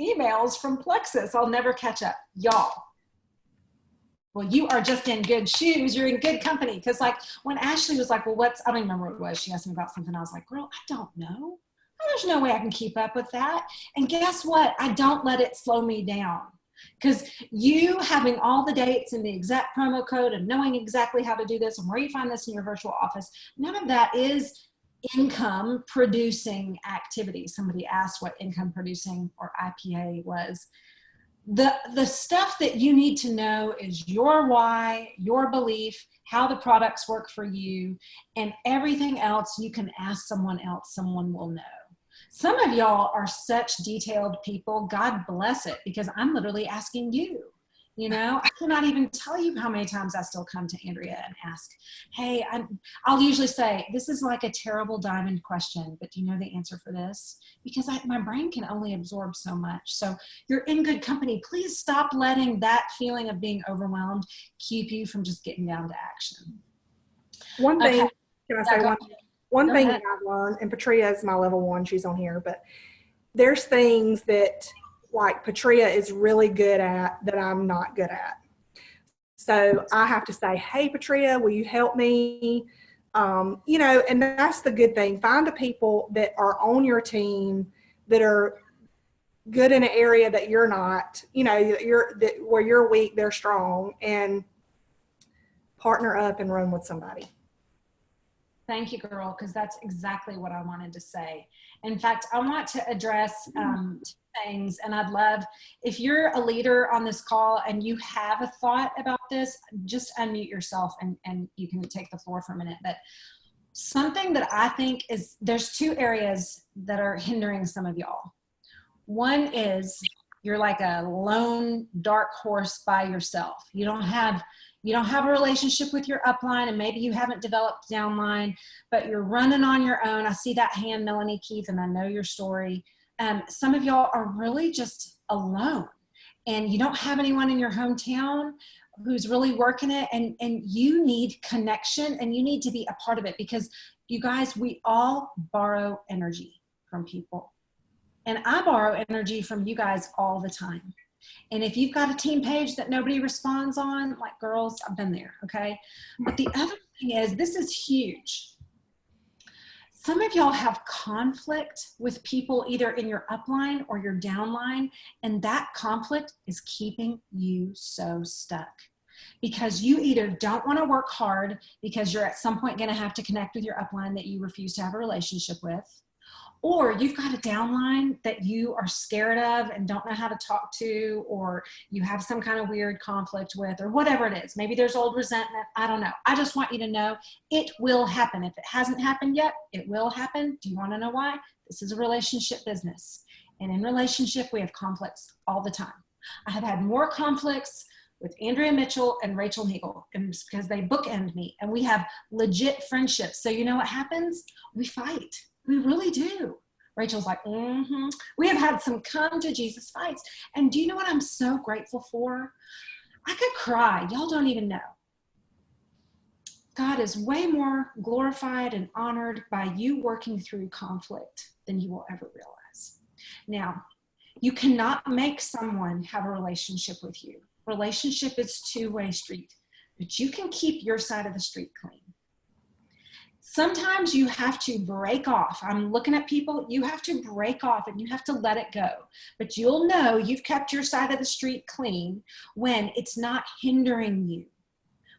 emails from Plexus. I'll never catch up. Y'all, well, you are just in good shoes. You're in good company. Because like when Ashley was like, well, I don't even remember what it was. She asked me about something. I was like, girl, I don't know. There's no way I can keep up with that. And guess what? I don't let it slow me down. Because you having all the dates and the exact promo code and knowing exactly how to do this and where you find this in your virtual office, none of that is income producing activity. Somebody asked what income producing or IPA was. The stuff that you need to know is your why, your belief, how the products work for you, and everything else you can ask someone else. Someone will know. Some of y'all are such detailed people. God bless it, because I'm literally asking you. I cannot even tell you how many times I still come to Andrea and ask, hey, I'll usually say, this is like a terrible diamond question, but do you know the answer for this? Because my brain can only absorb so much. So you're in good company. Please stop letting that feeling of being overwhelmed keep you from just getting down to action. One thing, can I say one thing that I've learned, and Patria is my level 1, she's on here, but there's things that like Patria is really good at that I'm not good at. So I have to say, hey, Patria, will you help me? And that's the good thing. Find the people that are on your team that are good in an area that you're not, where you're weak, they're strong, and partner up and run with somebody. Thank you, girl, because that's exactly what I wanted to say. In fact, I want to address 2 things, and I'd love, if you're a leader on this call and you have a thought about this, just unmute yourself and you can take the floor for a minute. But something that I think is, there's 2 areas that are hindering some of y'all. One is you're like a lone dark horse by yourself. You don't have a relationship with your upline, and maybe you haven't developed downline, but you're running on your own. I see that hand, Melanie Keith, and I know your story. Some of y'all are really just alone, and you don't have anyone in your hometown who's really working it, and you need connection, and you need to be a part of it, because you guys, we all borrow energy from people. And I borrow energy from you guys all the time. And if you've got a team page that nobody responds on, like, girls, I've been there, okay? But the other thing is, this is huge. Some of y'all have conflict with people either in your upline or your downline, and that conflict is keeping you so stuck. Because you either don't want to work hard because you're at some point going to have to connect with your upline that you refuse to have a relationship with, or you've got a downline that you are scared of and don't know how to talk to, or you have some kind of weird conflict with, or whatever it is. Maybe there's old resentment. I don't know. I just want you to know it will happen. If it hasn't happened yet, it will happen. Do you want to know why? This is a relationship business. And in relationship, we have conflicts all the time. I have had more conflicts with Andrea Mitchell and Rachel Hegel, and it's because they bookend me, and we have legit friendships. So you know what happens? We fight. We really do. Rachel's like, mm-hmm. We have had some come to Jesus fights. And do you know what I'm so grateful for? I could cry. Y'all don't even know. God is way more glorified and honored by you working through conflict than you will ever realize. Now, you cannot make someone have a relationship with you. Relationship is two-way street, but you can keep your side of the street clean. Sometimes you have to break off. I'm looking at people, you have to break off and you have to let it go. But you'll know you've kept your side of the street clean when it's not hindering you.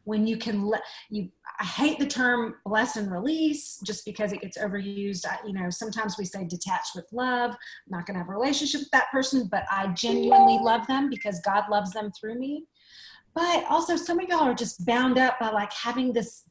When you can let you, I hate the term bless and release just because it gets overused. Sometimes we say detach with love. I'm not going to have a relationship with that person, but I genuinely love them because God loves them through me. But also some of y'all are just bound up by like having this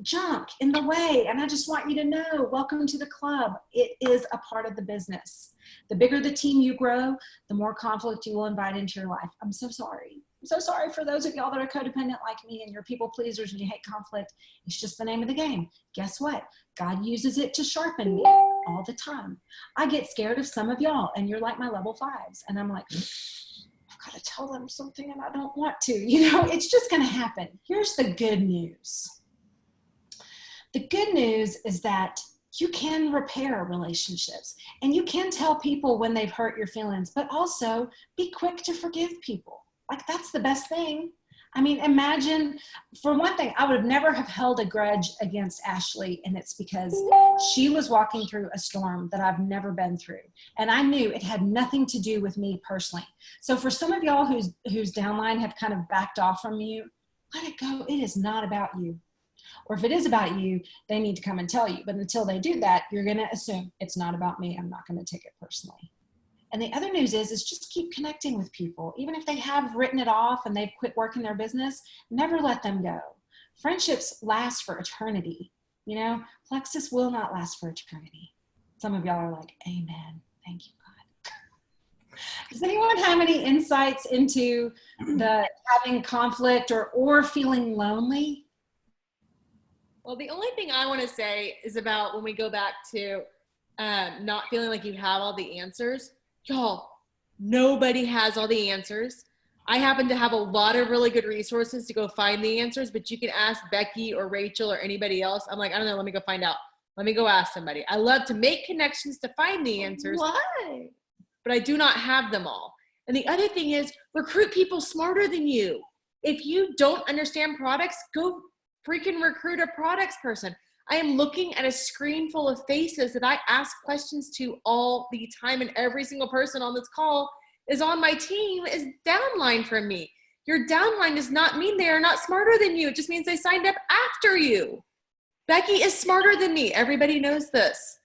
junk in the way. And I just want you to know, welcome to the club. It is a part of the business. The bigger the team you grow, the more conflict you will invite into your life. I'm so sorry. I'm so sorry for those of y'all that are codependent like me and you're people pleasers and you hate conflict. It's just the name of the game. Guess what? God uses it to sharpen me all the time. I get scared of some of y'all and you're like my level 5s. And I'm like, I've got to tell them something and I don't want to. It's just going to happen. Here's the good news. The good news is that you can repair relationships and you can tell people when they've hurt your feelings, but also be quick to forgive people. Like that's the best thing. I mean, imagine, for one thing, I would never have held a grudge against Ashley, and it's because she was walking through a storm that I've never been through. And I knew it had nothing to do with me personally. So for some of y'all whose downline have kind of backed off from you, let it go. It is not about you. Or if it is about you, they need to come and tell you. But until they do that, you're going to assume it's not about me. I'm not going to take it personally. And the other news is just keep connecting with people. Even if they have written it off and they've quit working their business, never let them go. Friendships last for eternity. Plexus will not last for eternity. Some of y'all are like, amen. Thank you, God. Does anyone have any insights into the having conflict or feeling lonely? Well, the only thing I want to say is about when we go back to not feeling like you have all the answers. Y'all, nobody has all the answers. I happen to have a lot of really good resources to go find the answers, but you can ask Becky or Rachel or anybody else. I'm like, I don't know, let me go find out. Let me go ask somebody. I love to make connections to find the answers. Why? But I do not have them all. And the other thing is recruit people smarter than you. If you don't understand products, go freaking recruit a products person. I am looking at a screen full of faces that I ask questions to all the time, and every single person on this call is on my team is downline from me. Your downline does not mean they are not smarter than you. It just means they signed up after you. Becky is smarter than me. Everybody knows this.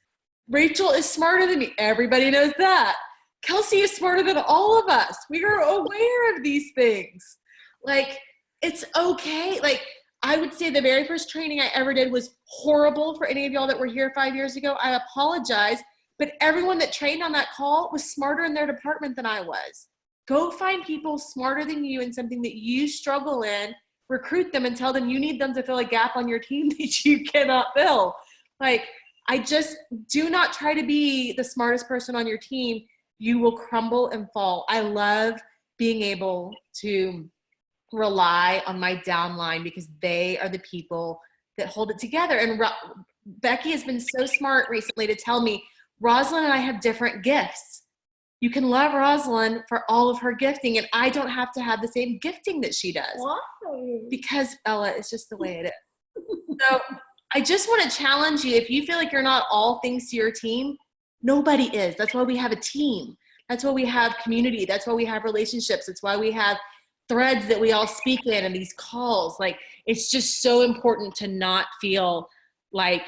Rachel is smarter than me. Everybody knows that. Kelsey is smarter than all of us. We are aware of these things. Like, it's okay. Like, I would say the very first training I ever did was horrible for any of y'all that were here 5 years ago. I apologize, but everyone that trained on that call was smarter in their department than I was. Go find people smarter than you in something that you struggle in, recruit them and tell them you need them to fill a gap on your team that you cannot fill. Like, I just do not try to be the smartest person on your team. You will crumble and fall. I love being able to rely on my downline because they are the people that hold it together. And Becky has been so smart recently to tell me, Rosalind and I have different gifts. You can love Rosalind for all of her gifting, and I don't have to have the same gifting that she does. Why? Because, Ella, it's just the way it is. So I just want to challenge you. If you feel like you're not all things to your team, nobody is. That's why we have a team. That's why we have community. That's why we have relationships. That's why we have threads that we all speak in and these calls. Like, it's just so important to not feel like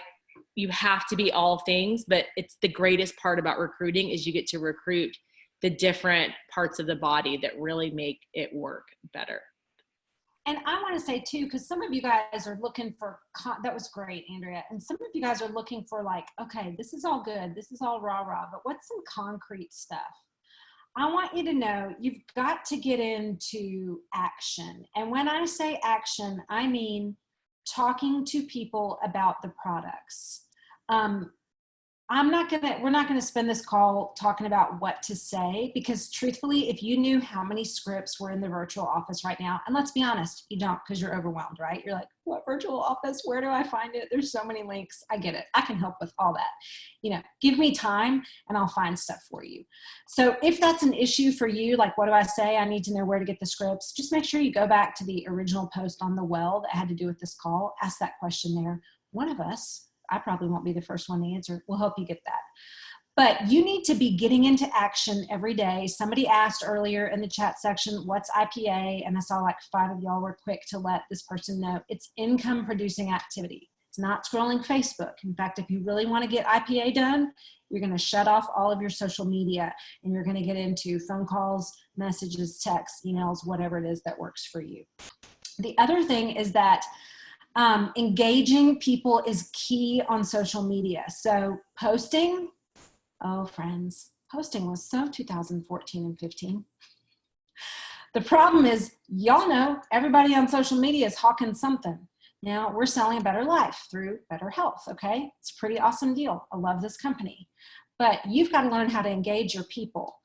you have to be all things, but it's the greatest part about recruiting is you get to recruit the different parts of the body that really make it work better. And I want to say too, because some of you guys are looking for, that was great, Andrea. And some of you guys are looking for like, okay, this is all good. This is all rah-rah, but what's some concrete stuff? I want you to know you've got to get into action. And when I say action, I mean talking to people about the products. We're not gonna spend this call talking about what to say, because truthfully, if you knew how many scripts were in the virtual office right now, and let's be honest, you don't, because you're overwhelmed, right? You're like, what virtual office? Where do I find it? There's so many links. I get it. I can help with all that. Give me time and I'll find stuff for you. So if that's an issue for you, like, what do I say? I need to know where to get the scripts. Just make sure you go back to the original post on the well that had to do with this call. Ask that question there. One of us, I probably won't be the first one to answer. We'll help you get that. But you need to be getting into action every day. Somebody asked earlier in the chat section, what's IPA? And I saw like 5 of y'all were quick to let this person know. It's income producing activity. It's not scrolling Facebook. In fact, if you really want to get IPA done, you're going to shut off all of your social media and you're going to get into phone calls, messages, texts, emails, whatever it is that works for you. The other thing is that engaging people is key on social media. So posting, oh friends, posting was so 2014 and 15. The problem is, y'all know everybody on social media is hawking something. Now we're selling a better life through better health, okay? It's a pretty awesome deal. I love this company. But you've got to learn how to engage your people.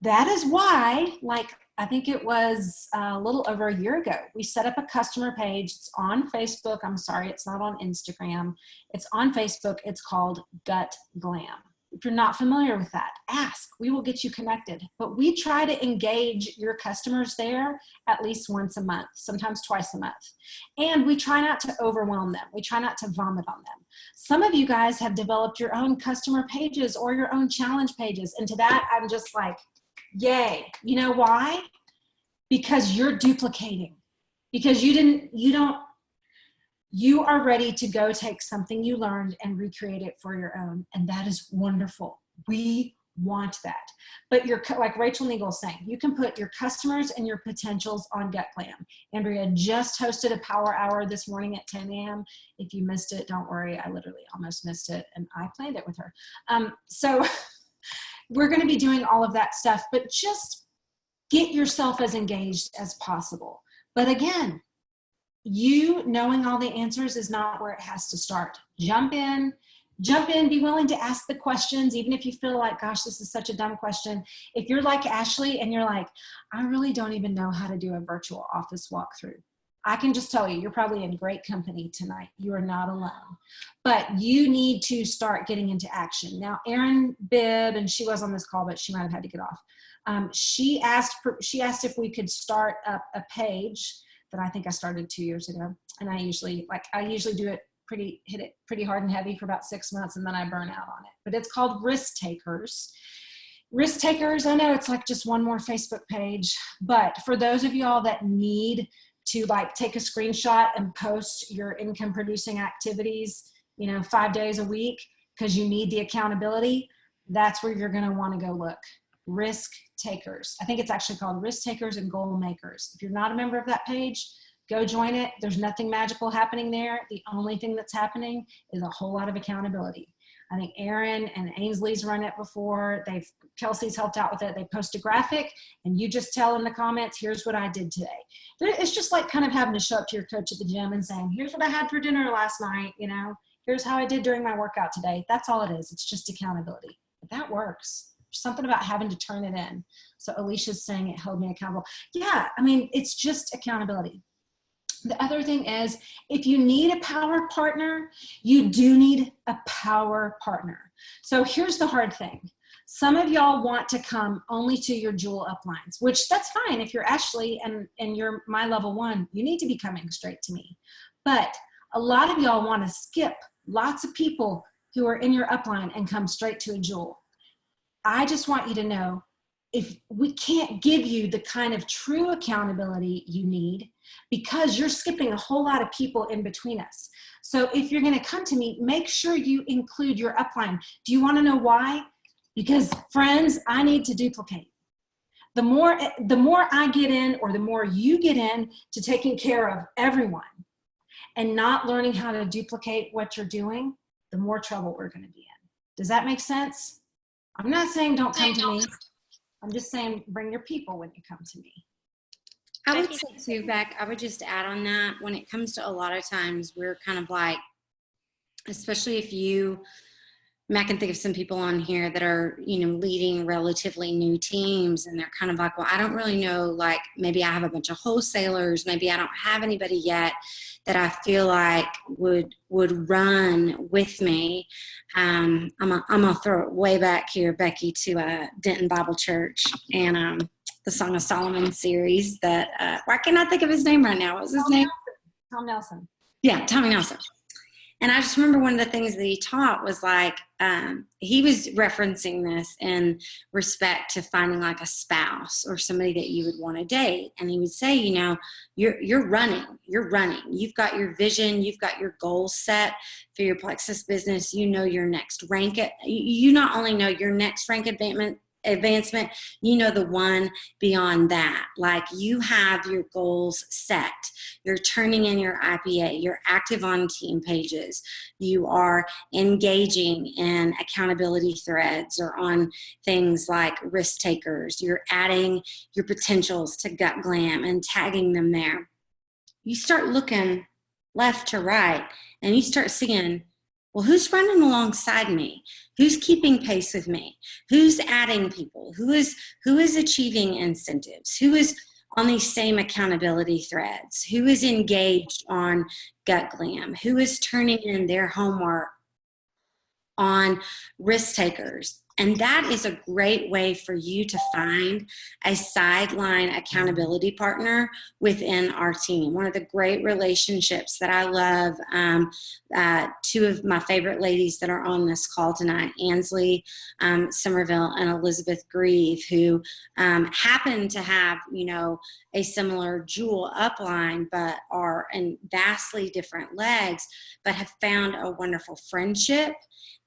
That is why, like, I think it was a little over a year ago, we set up a customer page. It's on Facebook. I'm sorry, it's not on Instagram. It's on Facebook. It's called Gut Glam. If you're not familiar with that, ask. We will get you connected. But we try to engage your customers there at least once a month, sometimes twice a month. And we try not to overwhelm them. We try not to vomit on them. Some of you guys have developed your own customer pages or your own challenge pages. And to that, I'm just like, yay. You know why? Because you're duplicating. Because you are ready to go take something you learned and recreate it for your own. And that is wonderful. We want that. But you're, like Rachel Neagle's saying, you can put your customers and your potentials on Gut Glam. Andrea just hosted a power hour this morning at 10 a.m. If you missed it, don't worry. I literally almost missed it and I planned it with her. So we're going to be doing all of that stuff, but just get yourself as engaged as possible. But again, you knowing all the answers is not where it has to start. Jump in, be willing to ask the questions, even if you feel like, gosh, this is such a dumb question. If you're like Ashley and you're like, I really don't even know how to do a virtual office walkthrough, I can just tell you, you're probably in great company tonight. You are not alone. But you need to start getting into action. Now, Erin Bibb, and she was on this call, but she might have had to get off. She asked if we could start up a page that I think I started 2 years ago. And I usually do it hit it pretty hard and heavy for about 6 months, and then I burn out on it. But it's called Risk Takers. Risk Takers, I know it's like just one more Facebook page, but for those of y'all that need to like take a screenshot and post your income producing activities, 5 days a week, because you need the accountability, that's where you're gonna wanna go look. Risk Takers. I think it's actually called Risk Takers and Goal Makers. If you're not a member of that page, go join it. There's nothing magical happening there. The only thing that's happening is a whole lot of accountability. I think Aaron and Ainsley's run it before. Kelsey's helped out with it. They post a graphic and you just tell in the comments, here's what I did today. It's just like kind of having to show up to your coach at the gym and saying, here's what I had for dinner last night. Here's how I did during my workout today. That's all it is. It's just accountability. But that works. There's something about having to turn it in. So Alicia's saying it held me accountable. Yeah, it's just accountability. The other thing is, if you need a power partner, you do need a power partner. So here's the hard thing. Some of y'all want to come only to your jewel uplines, which that's fine. If you're Ashley and you're my level 1, you need to be coming straight to me. But a lot of y'all want to skip lots of people who are in your upline and come straight to a jewel. I just want you to know, if we can't give you the kind of true accountability you need, because you're skipping a whole lot of people in between us. So if you're going to come to me, make sure you include your upline. Do you want to know why? Because friends, I need to duplicate. The more I get in, or the more you get in to taking care of everyone and not learning how to duplicate what you're doing, the more trouble we're going to be in. Does that make sense? I'm not saying don't come to me. I'm just saying, bring your people when you come to me. I would say too, Beck, I would just add on that, when it comes to a lot of times, we're kind of like, especially if you, I mean, I can think of some people on here that are, leading relatively new teams, and they're kind of like, well, I don't really know, like maybe I have a bunch of wholesalers, maybe I don't have anybody yet that I feel like would run with me. I'm gonna throw it way back here, Becky, to Denton Bible Church and the Song of Solomon series that why can't I think of his name right now? What was his name? Tom Nelson. Yeah, Tommy Nelson. And I just remember one of the things that he taught was like, he was referencing this in respect to finding like a spouse or somebody that you would want to date. And he would say, you're running. You've got your vision. You've got your goals set for your Plexus business. Your next rank. You not only know your next rank advancement, the one beyond that. Like, you have your goals set. You're turning in your IPA. You're active on team pages. You are engaging in accountability threads or on things like risk takers. You're adding your potentials to Gut Glam and tagging them there. You start looking left to right and you start seeing, well, who's running alongside me? Who's keeping pace with me? Who's adding people? Who is achieving incentives? Who is on these same accountability threads? Who is engaged on Gut Glam? Who is turning in their homework on risk takers? And that is a great way for you to find a sideline accountability partner within our team. One of the great relationships that I love, two of my favorite ladies that are on this call tonight, Ansley Somerville and Elizabeth Grieve, who happen to have, a similar Jewel upline, but are in vastly different legs, but have found a wonderful friendship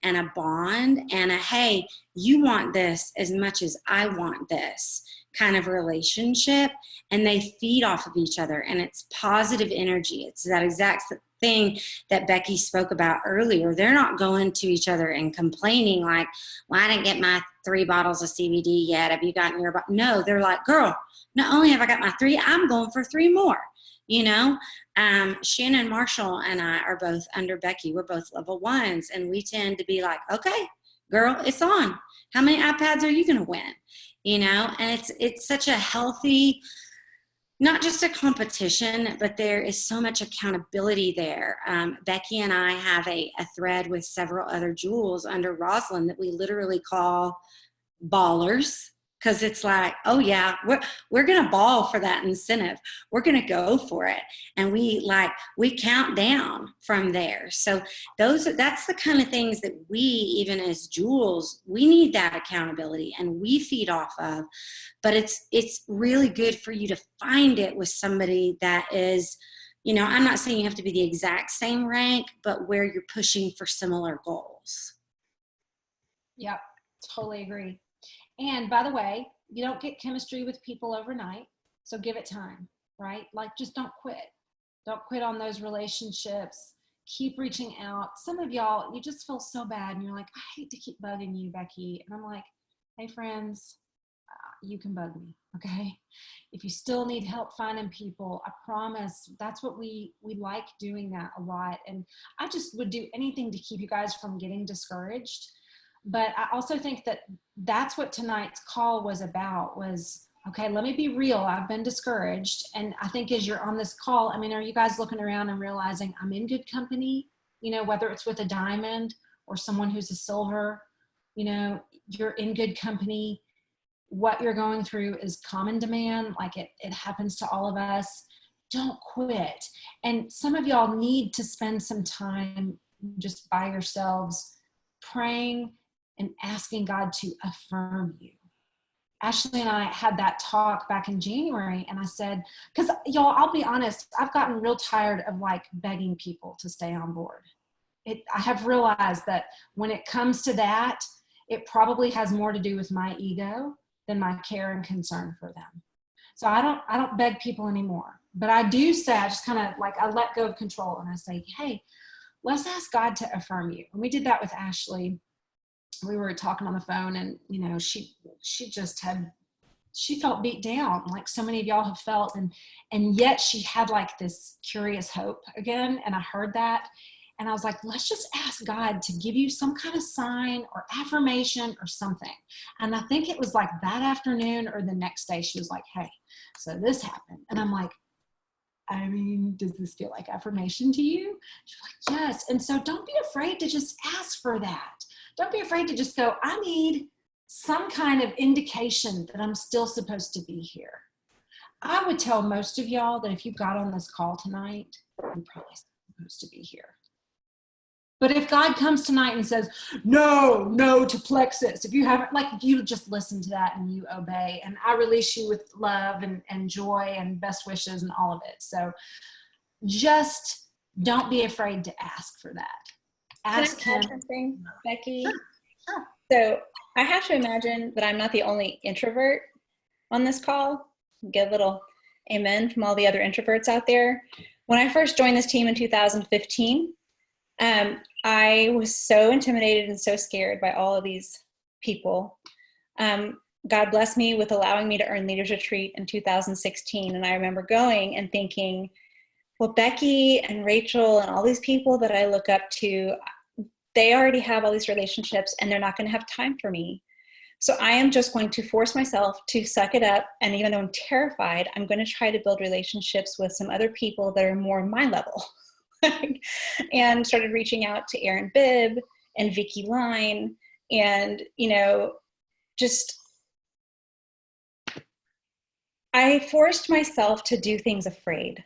and a bond and a, hey, you want this as much as I want this kind of relationship. And they feed off of each other, and it's positive energy. It's that exact thing that Becky spoke about earlier. They're not going to each other and complaining like, well, I didn't get my 3 bottles of CBD yet. Have you gotten your bottle? No, they're like, girl, not only have I got my 3, I'm going for 3 more. Shannon Marshall and I are both under Becky. We're both level 1s, and we tend to be like, okay, girl, it's on. How many iPads are you going to win? And it's such a healthy, not just a competition, but there is so much accountability there. Becky and I have a thread with several other jewels under Roslyn that we literally call ballers. Because it's like, oh yeah, we're gonna ball for that incentive. We're gonna go for it, and we count down from there. So that's the kind of things that we, even as jewels, we need that accountability, and we feed off of. But it's really good for you to find it with somebody that is, I'm not saying you have to be the exact same rank, but where you're pushing for similar goals. Yep, totally agree. And by the way, you don't get chemistry with people overnight, so give it time, right? Like, just don't quit. Don't quit on those relationships. Keep reaching out. Some of y'all, you just feel so bad, and you're like, I hate to keep bugging you, Becky. And I'm like, hey, friends, you can bug me, okay? If you still need help finding people, I promise that's what we like doing that a lot. And I just would do anything to keep you guys from getting discouraged. But I also think that that's what tonight's call was about, was, okay, let me be real. I've been discouraged. And I think as you're on this call, are you guys looking around and realizing I'm in good company? Whether it's with a diamond or someone who's a silver, you're in good company. What you're going through is common demand. Like it happens to all of us. Don't quit. And some of y'all need to spend some time just by yourselves praying and asking God to affirm you. Ashley and I had that talk back in January, and I said, because y'all, I'll be honest, I've gotten real tired of begging people to stay on board. I have realized that when it comes to that, it probably has more to do with my ego than my care and concern for them. So I don't beg people anymore, but I do say, I just kind of I let go of control, and I say, hey, let's ask God to affirm you. And we did that with Ashley. We were talking on the phone, and she just had she felt beat down, like so many of y'all have felt. And yet she had like this curious hope again. And I heard that. And I was like, let's just ask God to give you some kind of sign or affirmation or something. And I think it was like that afternoon or the next day, she was like, hey, so this happened. And I'm like, I mean, does this feel like affirmation to you? She's like, yes. And so don't be afraid to just ask for that. Don't be afraid to just go, I need some kind of indication that I'm still supposed to be here. I would tell most of y'all that if you got on this call tonight, you're probably supposed to be here. But if God comes tonight and says, no to plexus, if you haven't, like, you just listen to that and you obey. And I release you with love and joy and best wishes and all of it. So just don't be afraid to ask for that. Ask Can I add him. something, Becky? Sure. So I have to imagine that I'm not the only introvert on this call. Get a little amen from all the other introverts out there. When I first joined this team in 2015, I was so intimidated and so scared by all of these people. God blessed me with allowing me to earn Leaders Retreat in 2016. And I remember going and thinking, well, Becky and Rachel and all these people that I look up to, they already have all these relationships and they're not going to have time for me. So I am just going to force myself to suck it up. And even though I'm terrified, I'm going to try to build relationships with some other people that are more my level. And started reaching out to Erin Bibb and Vicki Line and, just I forced myself to do things afraid.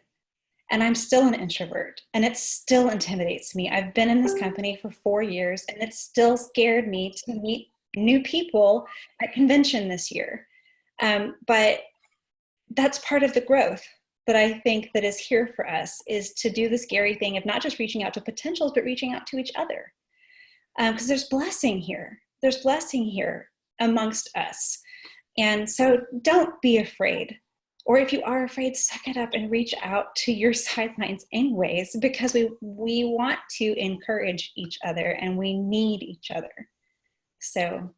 And I'm still an introvert and it still intimidates me. I've been in this company for 4 years and it still scared me to meet new people at convention this year. But that's part of the growth that I think that is here for us, is to do the scary thing of not just reaching out to potentials, but reaching out to each other. Because there's blessing here. There's blessing here amongst us. And so don't be afraid. Or if you are afraid, suck it up and reach out to your sidelines anyways, because we want to encourage each other and we need each other. So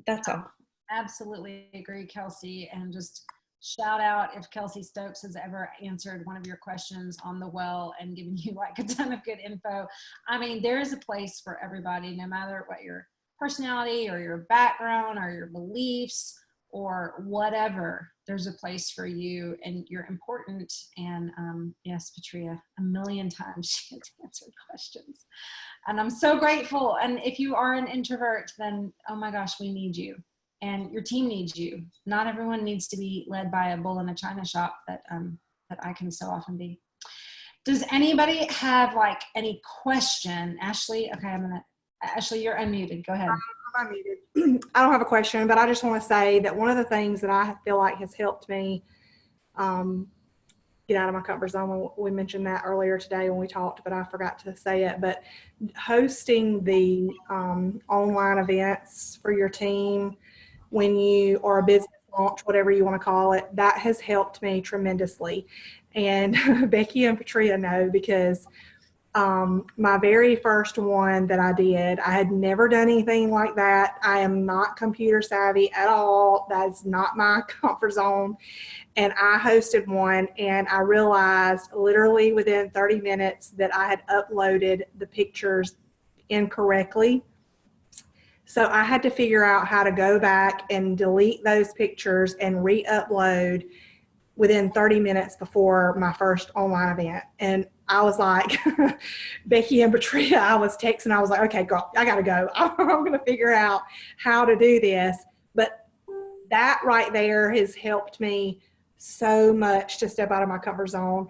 that's all. Absolutely agree, Kelsey. And just shout out if Kelsey Stokes has ever answered one of your questions on the well and given you like a ton of good info. I mean, there is a place for everybody, no matter what your personality or your background or your beliefs or whatever. There's a place for you and you're important. And yes, Patria, a million times she has answered questions. And I'm so grateful. And if you are an introvert, then, oh my gosh, we need you. And your team needs you. Not everyone needs to be led by a bull in a china shop that I can so often be. Does anybody have like any question? Ashley, okay, Ashley, you're unmuted. Go ahead. I'm unmuted. I don't have a question, but I just want to say that one of the things that I feel like has helped me get out of my comfort zone, we mentioned that earlier today when we talked, but I forgot to say it, but hosting the online events for your team when you or a business launch, whatever you want to call it, that has helped me tremendously. And Becky and Patria know, because my very first one that I did, I had never done anything like that. I am not computer savvy at all. That's not my comfort zone. And I hosted one and I realized literally within 30 minutes that I had uploaded the pictures incorrectly. So I had to figure out how to go back and delete those pictures and re-upload within 30 minutes before my first online event. And I was like, Becky and Patria, I was texting, I was like, okay, girl, I gotta go. I'm gonna figure out how to do this. But that right there has helped me so much to step out of my comfort zone.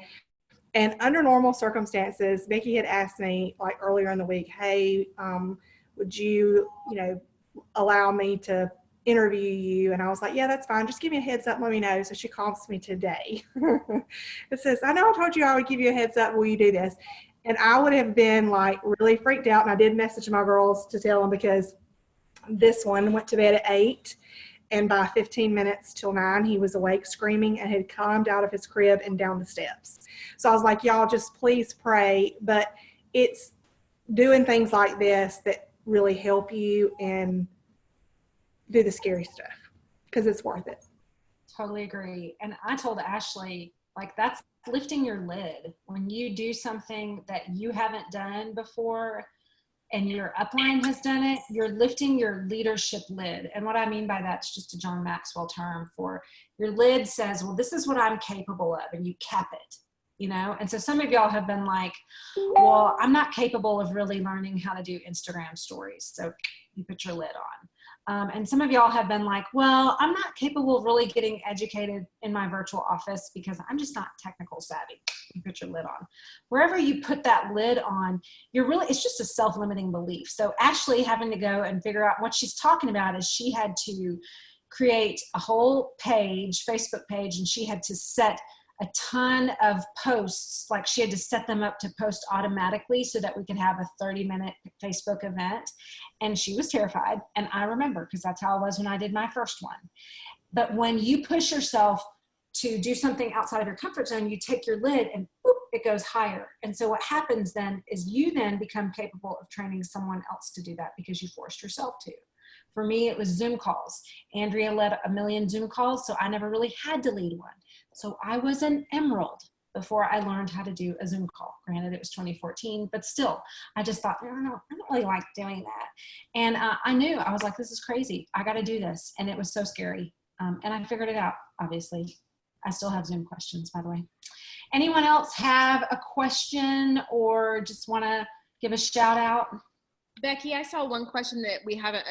And under normal circumstances, Becky had asked me like earlier in the week, hey, would you, allow me to interview you? And I was like, yeah, that's fine. Just give me a heads up. Let me know. So she calls me today. It says, I know I told you I would give you a heads up. Will you do this? And I would have been like really freaked out. And I did message my girls to tell them, because this one went to bed at 8. And by 15 minutes till 9, he was awake screaming and had climbed out of his crib and down the steps. So I was like, y'all just please pray. But it's doing things like this that really help you and do the scary stuff, because it's worth it. Totally agree. And I told Ashley, like, that's lifting your lid. When you do something that you haven't done before and your upline has done it, you're lifting your leadership lid. And what I mean by that's just a John Maxwell term for your lid says, well, this is what I'm capable of, and you cap it, you know? And so some of y'all have been like, well, I'm not capable of really learning how to do Instagram stories. So you put your lid on. And some of y'all have been like, well, I'm not capable of really getting educated in my virtual office because I'm just not technical savvy. You put your lid on. Wherever you put that lid on, it's just a self-limiting belief. So Ashley having to go and figure out what she's talking about is she had to create a whole page, Facebook page, and she had to set a ton of posts, like she had to set them up to post automatically so that we could have a 30-minute Facebook event. And she was terrified. And I remember, because that's how I was when I did my first one. But when you push yourself to do something outside of your comfort zone, you take your lid and boop, it goes higher. And so what happens then is you then become capable of training someone else to do that because you forced yourself to. For me, it was Zoom calls. Andrea led a million Zoom calls, so I never really had to lead one. So I was an emerald before I learned how to do a Zoom call. Granted, it was 2014, but still, I just thought, no, I don't really like doing that. And I knew, I was like, this is crazy. I got to do this. And it was so scary. And I figured it out, obviously. I still have Zoom questions, by the way. Anyone else have a question or just want to give a shout out? Becky, I saw one question that we haven't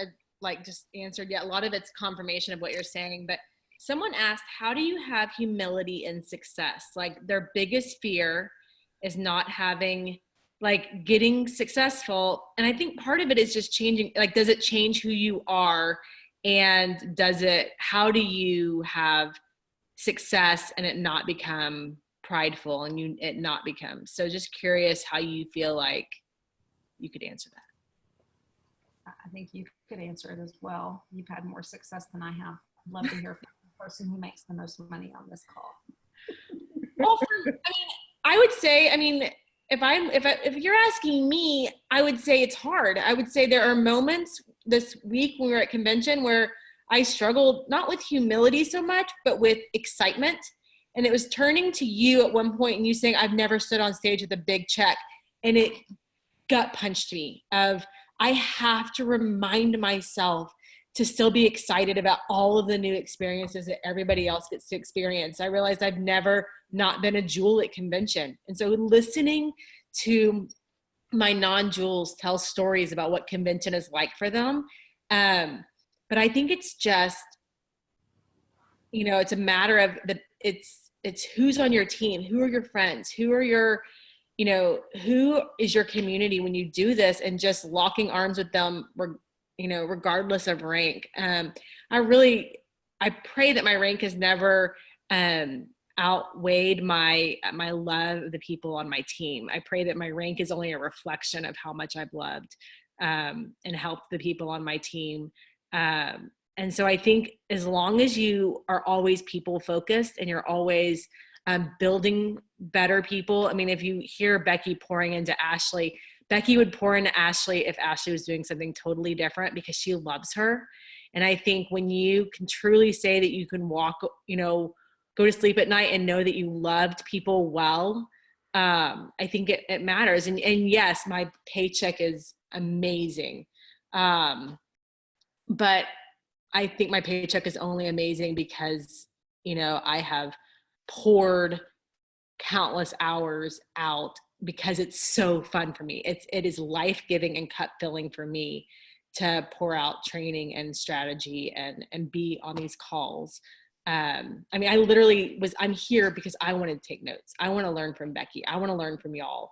just answered yet. A lot of it's confirmation of what you're saying, but someone asked, how do you have humility in success? Like their biggest fear is not getting successful. And I think part of it is just changing, does it change who you are? And how do you have success and it not become prideful and it not become? So just curious how you feel like you could answer that. I think you could answer it as well. You've had more success than I have. I'd love to hear from the person who makes the most money on this call. Well, I would say, if you're asking me, I would say it's hard. I would say there are moments this week when we were at convention where I struggled, not with humility so much, but with excitement. And it was turning to you at one point and you saying, I've never stood on stage with a big check. And it gut punched me of, I have to remind myself to still be excited about all of the new experiences that everybody else gets to experience. I realized I've never not been a jewel at convention. And so listening to my non-jewels tell stories about what convention is like for them. But I think it's just, it's a matter of it's who's on your team, who are your friends, who are your, who is your community when you do this, and just locking arms with them, regardless of rank. I pray that my rank has never outweighed my love of the people on my team. I pray that my rank is only a reflection of how much I've loved and helped the people on my team. And so I think as long as you are always people focused and you're always building better people. If you hear Becky pouring into Ashley, Becky would pour into Ashley if Ashley was doing something totally different because she loves her. And I think when you can truly say that you can walk, go to sleep at night and know that you loved people well, I think it matters. And yes, my paycheck is amazing. But I think my paycheck is only amazing because, I have poured countless hours out because it's so fun for me. It is life-giving and cup-filling for me to pour out training and strategy and be on these calls. I'm here because I want to take notes. I want to learn from Becky. I want to learn from y'all.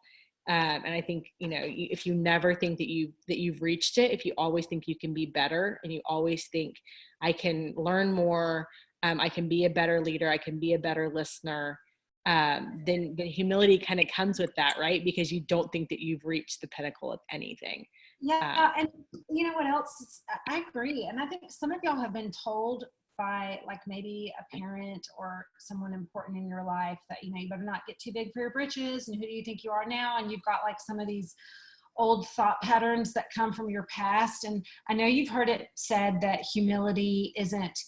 And I think, if you never think that you've reached it, if you always think you can be better and you always think I can learn more, I can be a better leader, I can be a better listener, then the humility kind of comes with that, right? Because you don't think that you've reached the pinnacle of anything. Yeah. And you know what else? I agree. And I think some of y'all have been told by maybe a parent or someone important in your life that, you better not get too big for your britches, and who do you think you are now? And you've got some of these old thought patterns that come from your past. And I know you've heard it said that humility isn't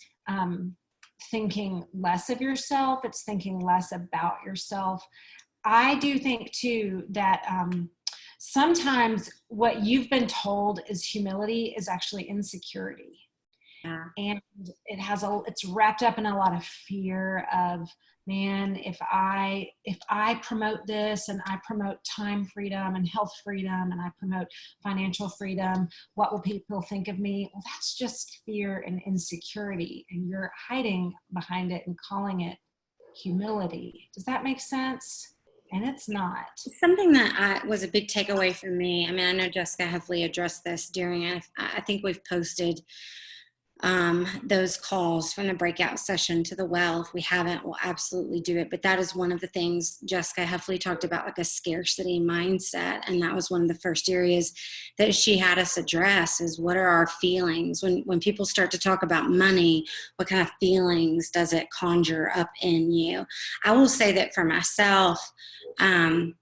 thinking less of yourself. It's thinking less about yourself. I do think too that sometimes what you've been told is humility is actually insecurity. Yeah. And it's wrapped up in a lot of fear of, man, if I promote this and I promote time freedom and health freedom and I promote financial freedom, what will people think of me? Well, that's just fear and insecurity, and you're hiding behind it and calling it humility. Does that make sense? And it's not. Something that was a big takeaway for me. I mean, I know Jessica Heffley addressed this during, I think we've posted those calls from the breakout session to the well. If we haven't, we'll absolutely do it. But that is one of the things Jessica Heffley talked about, like a scarcity mindset. And that was one of the first areas that she had us address, is what are our feelings? When people start to talk about money, what kind of feelings does it conjure up in you? I will say that for myself, and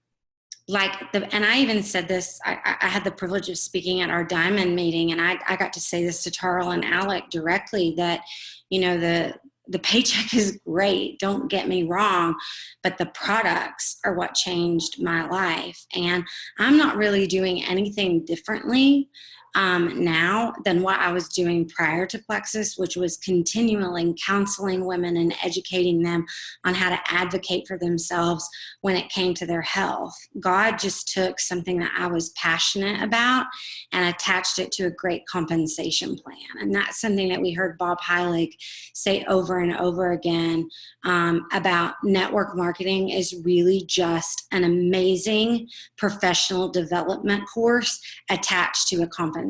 I even said this, I had the privilege of speaking at our Diamond meeting, and I got to say this to Tarl and Alec directly, that, you know, the paycheck is great, don't get me wrong, but the products are what changed my life. And I'm not really doing anything differently now than what I was doing prior to Plexus, which was continually counseling women and educating them on how to advocate for themselves when it came to their health. God just took something that I was passionate about and attached it to a great compensation plan. And that's something that we heard Bob Heilig say over and over again about network marketing is really just an amazing professional development course attached to a compensation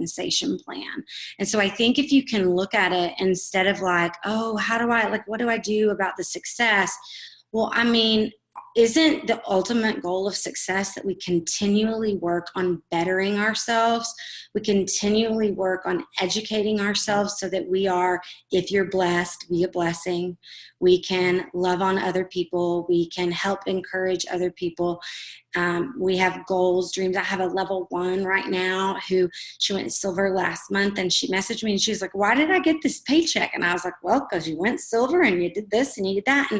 plan. And so I think if you can look at it instead of like, oh, what do I do about the success? Well, I mean, isn't the ultimate goal of success that we continually work on bettering ourselves? We continually work on educating ourselves so that we are, if you're blessed, be a blessing. We can love on other people. We can help encourage other people. We have goals, dreams. I have a level 1 right now who, she went silver last month, and she messaged me and she's like, why did I get this paycheck? And I was like, well, because you went silver and you did this and you did that.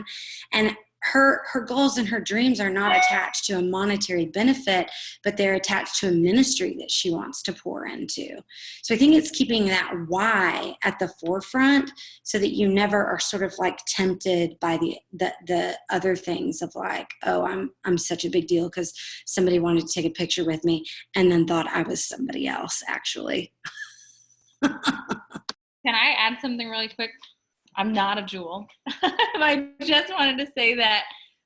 And her goals and her dreams are not attached to a monetary benefit, but they're attached to a ministry that she wants to pour into. So I think it's keeping that why at the forefront so that you never are sort of like tempted by the other things of like, oh, I'm such a big deal because somebody wanted to take a picture with me and then thought I was somebody else actually. Can I add something really quick? I'm not a jewel. I just wanted to say that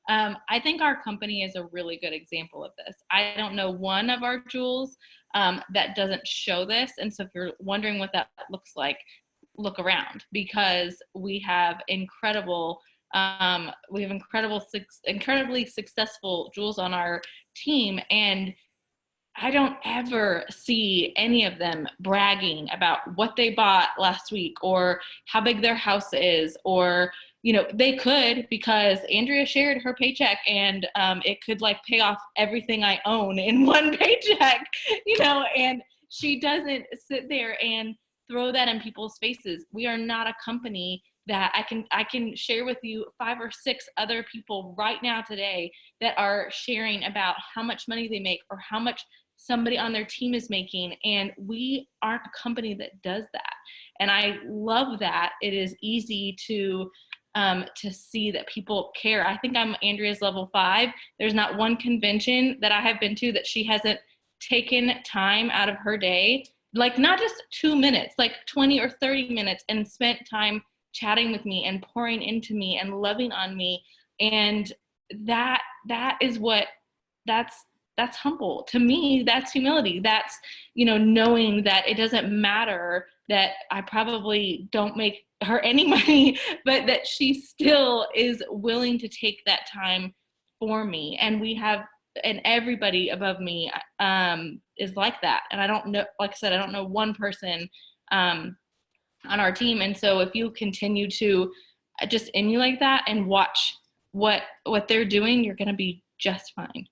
I think our company is a really good example of this. I don't know one of our jewels that doesn't show this. And so if you're wondering what that looks like, look around, because we have incredibly successful jewels on our team. And I don't ever see any of them bragging about what they bought last week or how big their house is, or, you know, they could, because Andrea shared her paycheck and it could like pay off everything I own in one paycheck, you know, and she doesn't sit there and throw that in people's faces. We are not a company that I can share with you 5 or 6 other people right now today that are sharing about how much money they make or how much somebody on their team is making, and we aren't a company that does that. And I love that. It is easy to see that people care. I think I'm Andrea's level 5. There's not one convention that I have been to that she hasn't taken time out of her day, like not just 2 minutes, like 20 or 30 minutes, and spent time chatting with me and pouring into me and loving on me. And that is what, that's humble. To me, that's humility. That's, you know, knowing that it doesn't matter that I probably don't make her any money, but that she still is willing to take that time for me. And everybody above me is like that. And I don't know, like I said, I don't know one person on our team. And so if you continue to just emulate that and watch what they're doing, you're going to be just fine.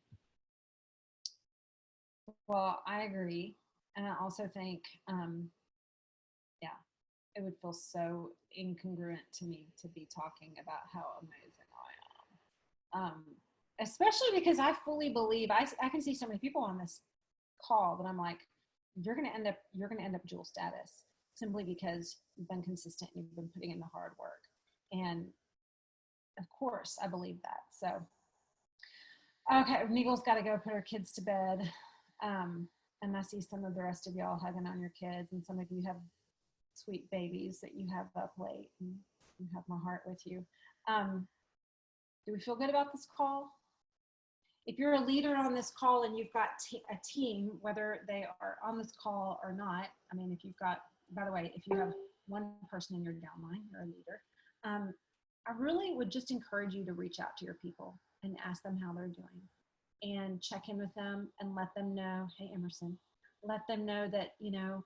Well, I agree. And I also think, it would feel so incongruent to me to be talking about how amazing I am. Especially because I fully believe, I can see so many people on this call that I'm like, you're going to end up jewel status simply because you've been consistent and you've been putting in the hard work. And of course I believe that. So, okay, Meagle's got to go put her kids to bed. And I see some of the rest of y'all hugging on your kids, and some of you have sweet babies that you have up late, and you have my heart with you. Do we feel good about this call? If you're a leader on this call and you've got a team, whether they are on this call or not, I mean, if you've got, by the way, if you have one person in your downline, you're a leader. I really would just encourage you to reach out to your people and ask them how they're doing, and check in with them and let them know, hey, Emerson, let them know that, you know,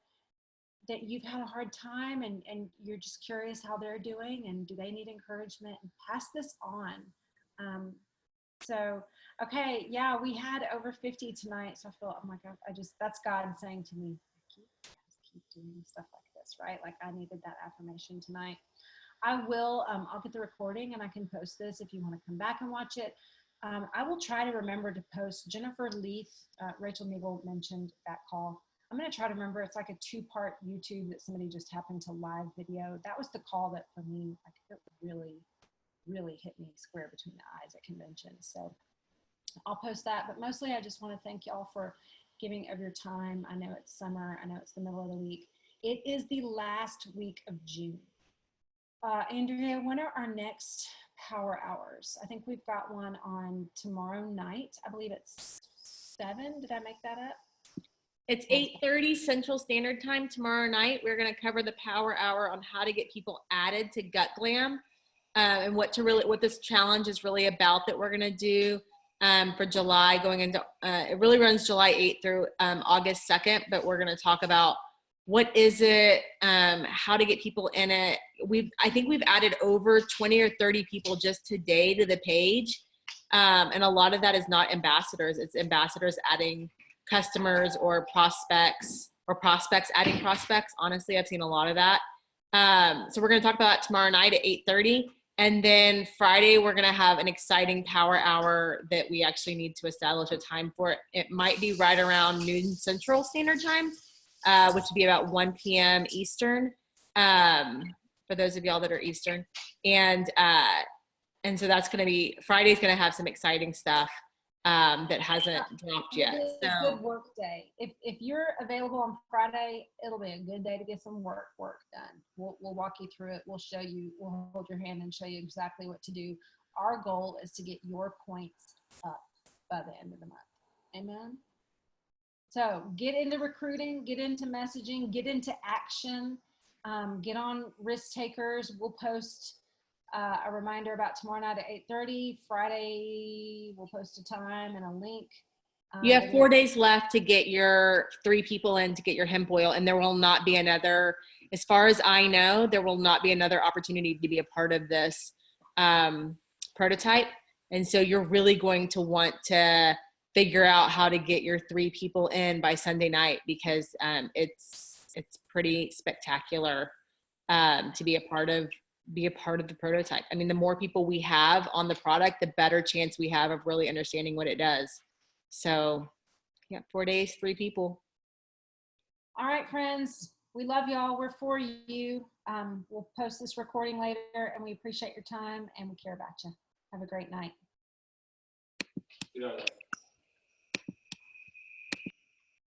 that you've had a hard time, and you're just curious how they're doing, and do they need encouragement, and pass this on. So, okay, yeah, we had over 50 tonight. So I feel, I'm like, that's God saying to me, keep doing stuff like this, right? Like I needed that affirmation tonight. I will, I'll get the recording and I can post this if you want to come back and watch it. I will try to remember to post. Jennifer Leith, Rachel Meagle mentioned that call. I'm going to try to remember. It's like a 2-part YouTube that somebody just happened to live video. That was the call that for me, like it really hit me square between the eyes at convention. So I'll post that, but mostly I just want to thank y'all for giving of your time. I know it's summer. I know it's the middle of the week. It is the last week of June. Andrea, when are our next power hours? I think we've got one on tomorrow night. I believe it's 7. Did I make that up? It's 8:30 Central Standard Time tomorrow night. We're going to cover the power hour on how to get people added to Gut Glam, and what this challenge is really about that we're going to do for July going into, it really runs July 8th through August 2nd, but we're going to talk about what is it, how to get people in it. I think we've added over 20 or 30 people just today to the page. And a lot of that is not ambassadors. It's ambassadors adding customers or prospects adding prospects. Honestly, I've seen a lot of that. So we're going to talk about that tomorrow night at 8:30. And then Friday, we're going to have an exciting power hour that we actually need to establish a time for. It might be right around noon Central Standard Time, which would be about 1 p.m. Eastern, for those of y'all that are Eastern. And so that's going to be, Friday's going to have some exciting stuff that hasn't dropped yet. It's a good work day. If you're available on Friday, it'll be a good day to get some work done. We'll walk you through it. We'll show you, we'll hold your hand and show you exactly what to do. Our goal is to get your points up by the end of the month. Amen. So get into recruiting, get into messaging, get into action, get on Risk Takers. We'll post a reminder about tomorrow night at 8:30. Friday, we'll post a time and a link. You have 4 days left to get your 3 people in to get your hemp oil, and there will not be another, as far as I know, there will not be another opportunity to be a part of this prototype. And so you're really going to want to figure out how to get your 3 people in by Sunday night, because it's pretty spectacular to be a part of the prototype. I mean, the more people we have on the product, the better chance we have of really understanding what it does. So yeah, 4 days, 3 people. All right, friends, we love y'all. We're for you. We'll post this recording later, and we appreciate your time and we care about you. Have a great night. Good night.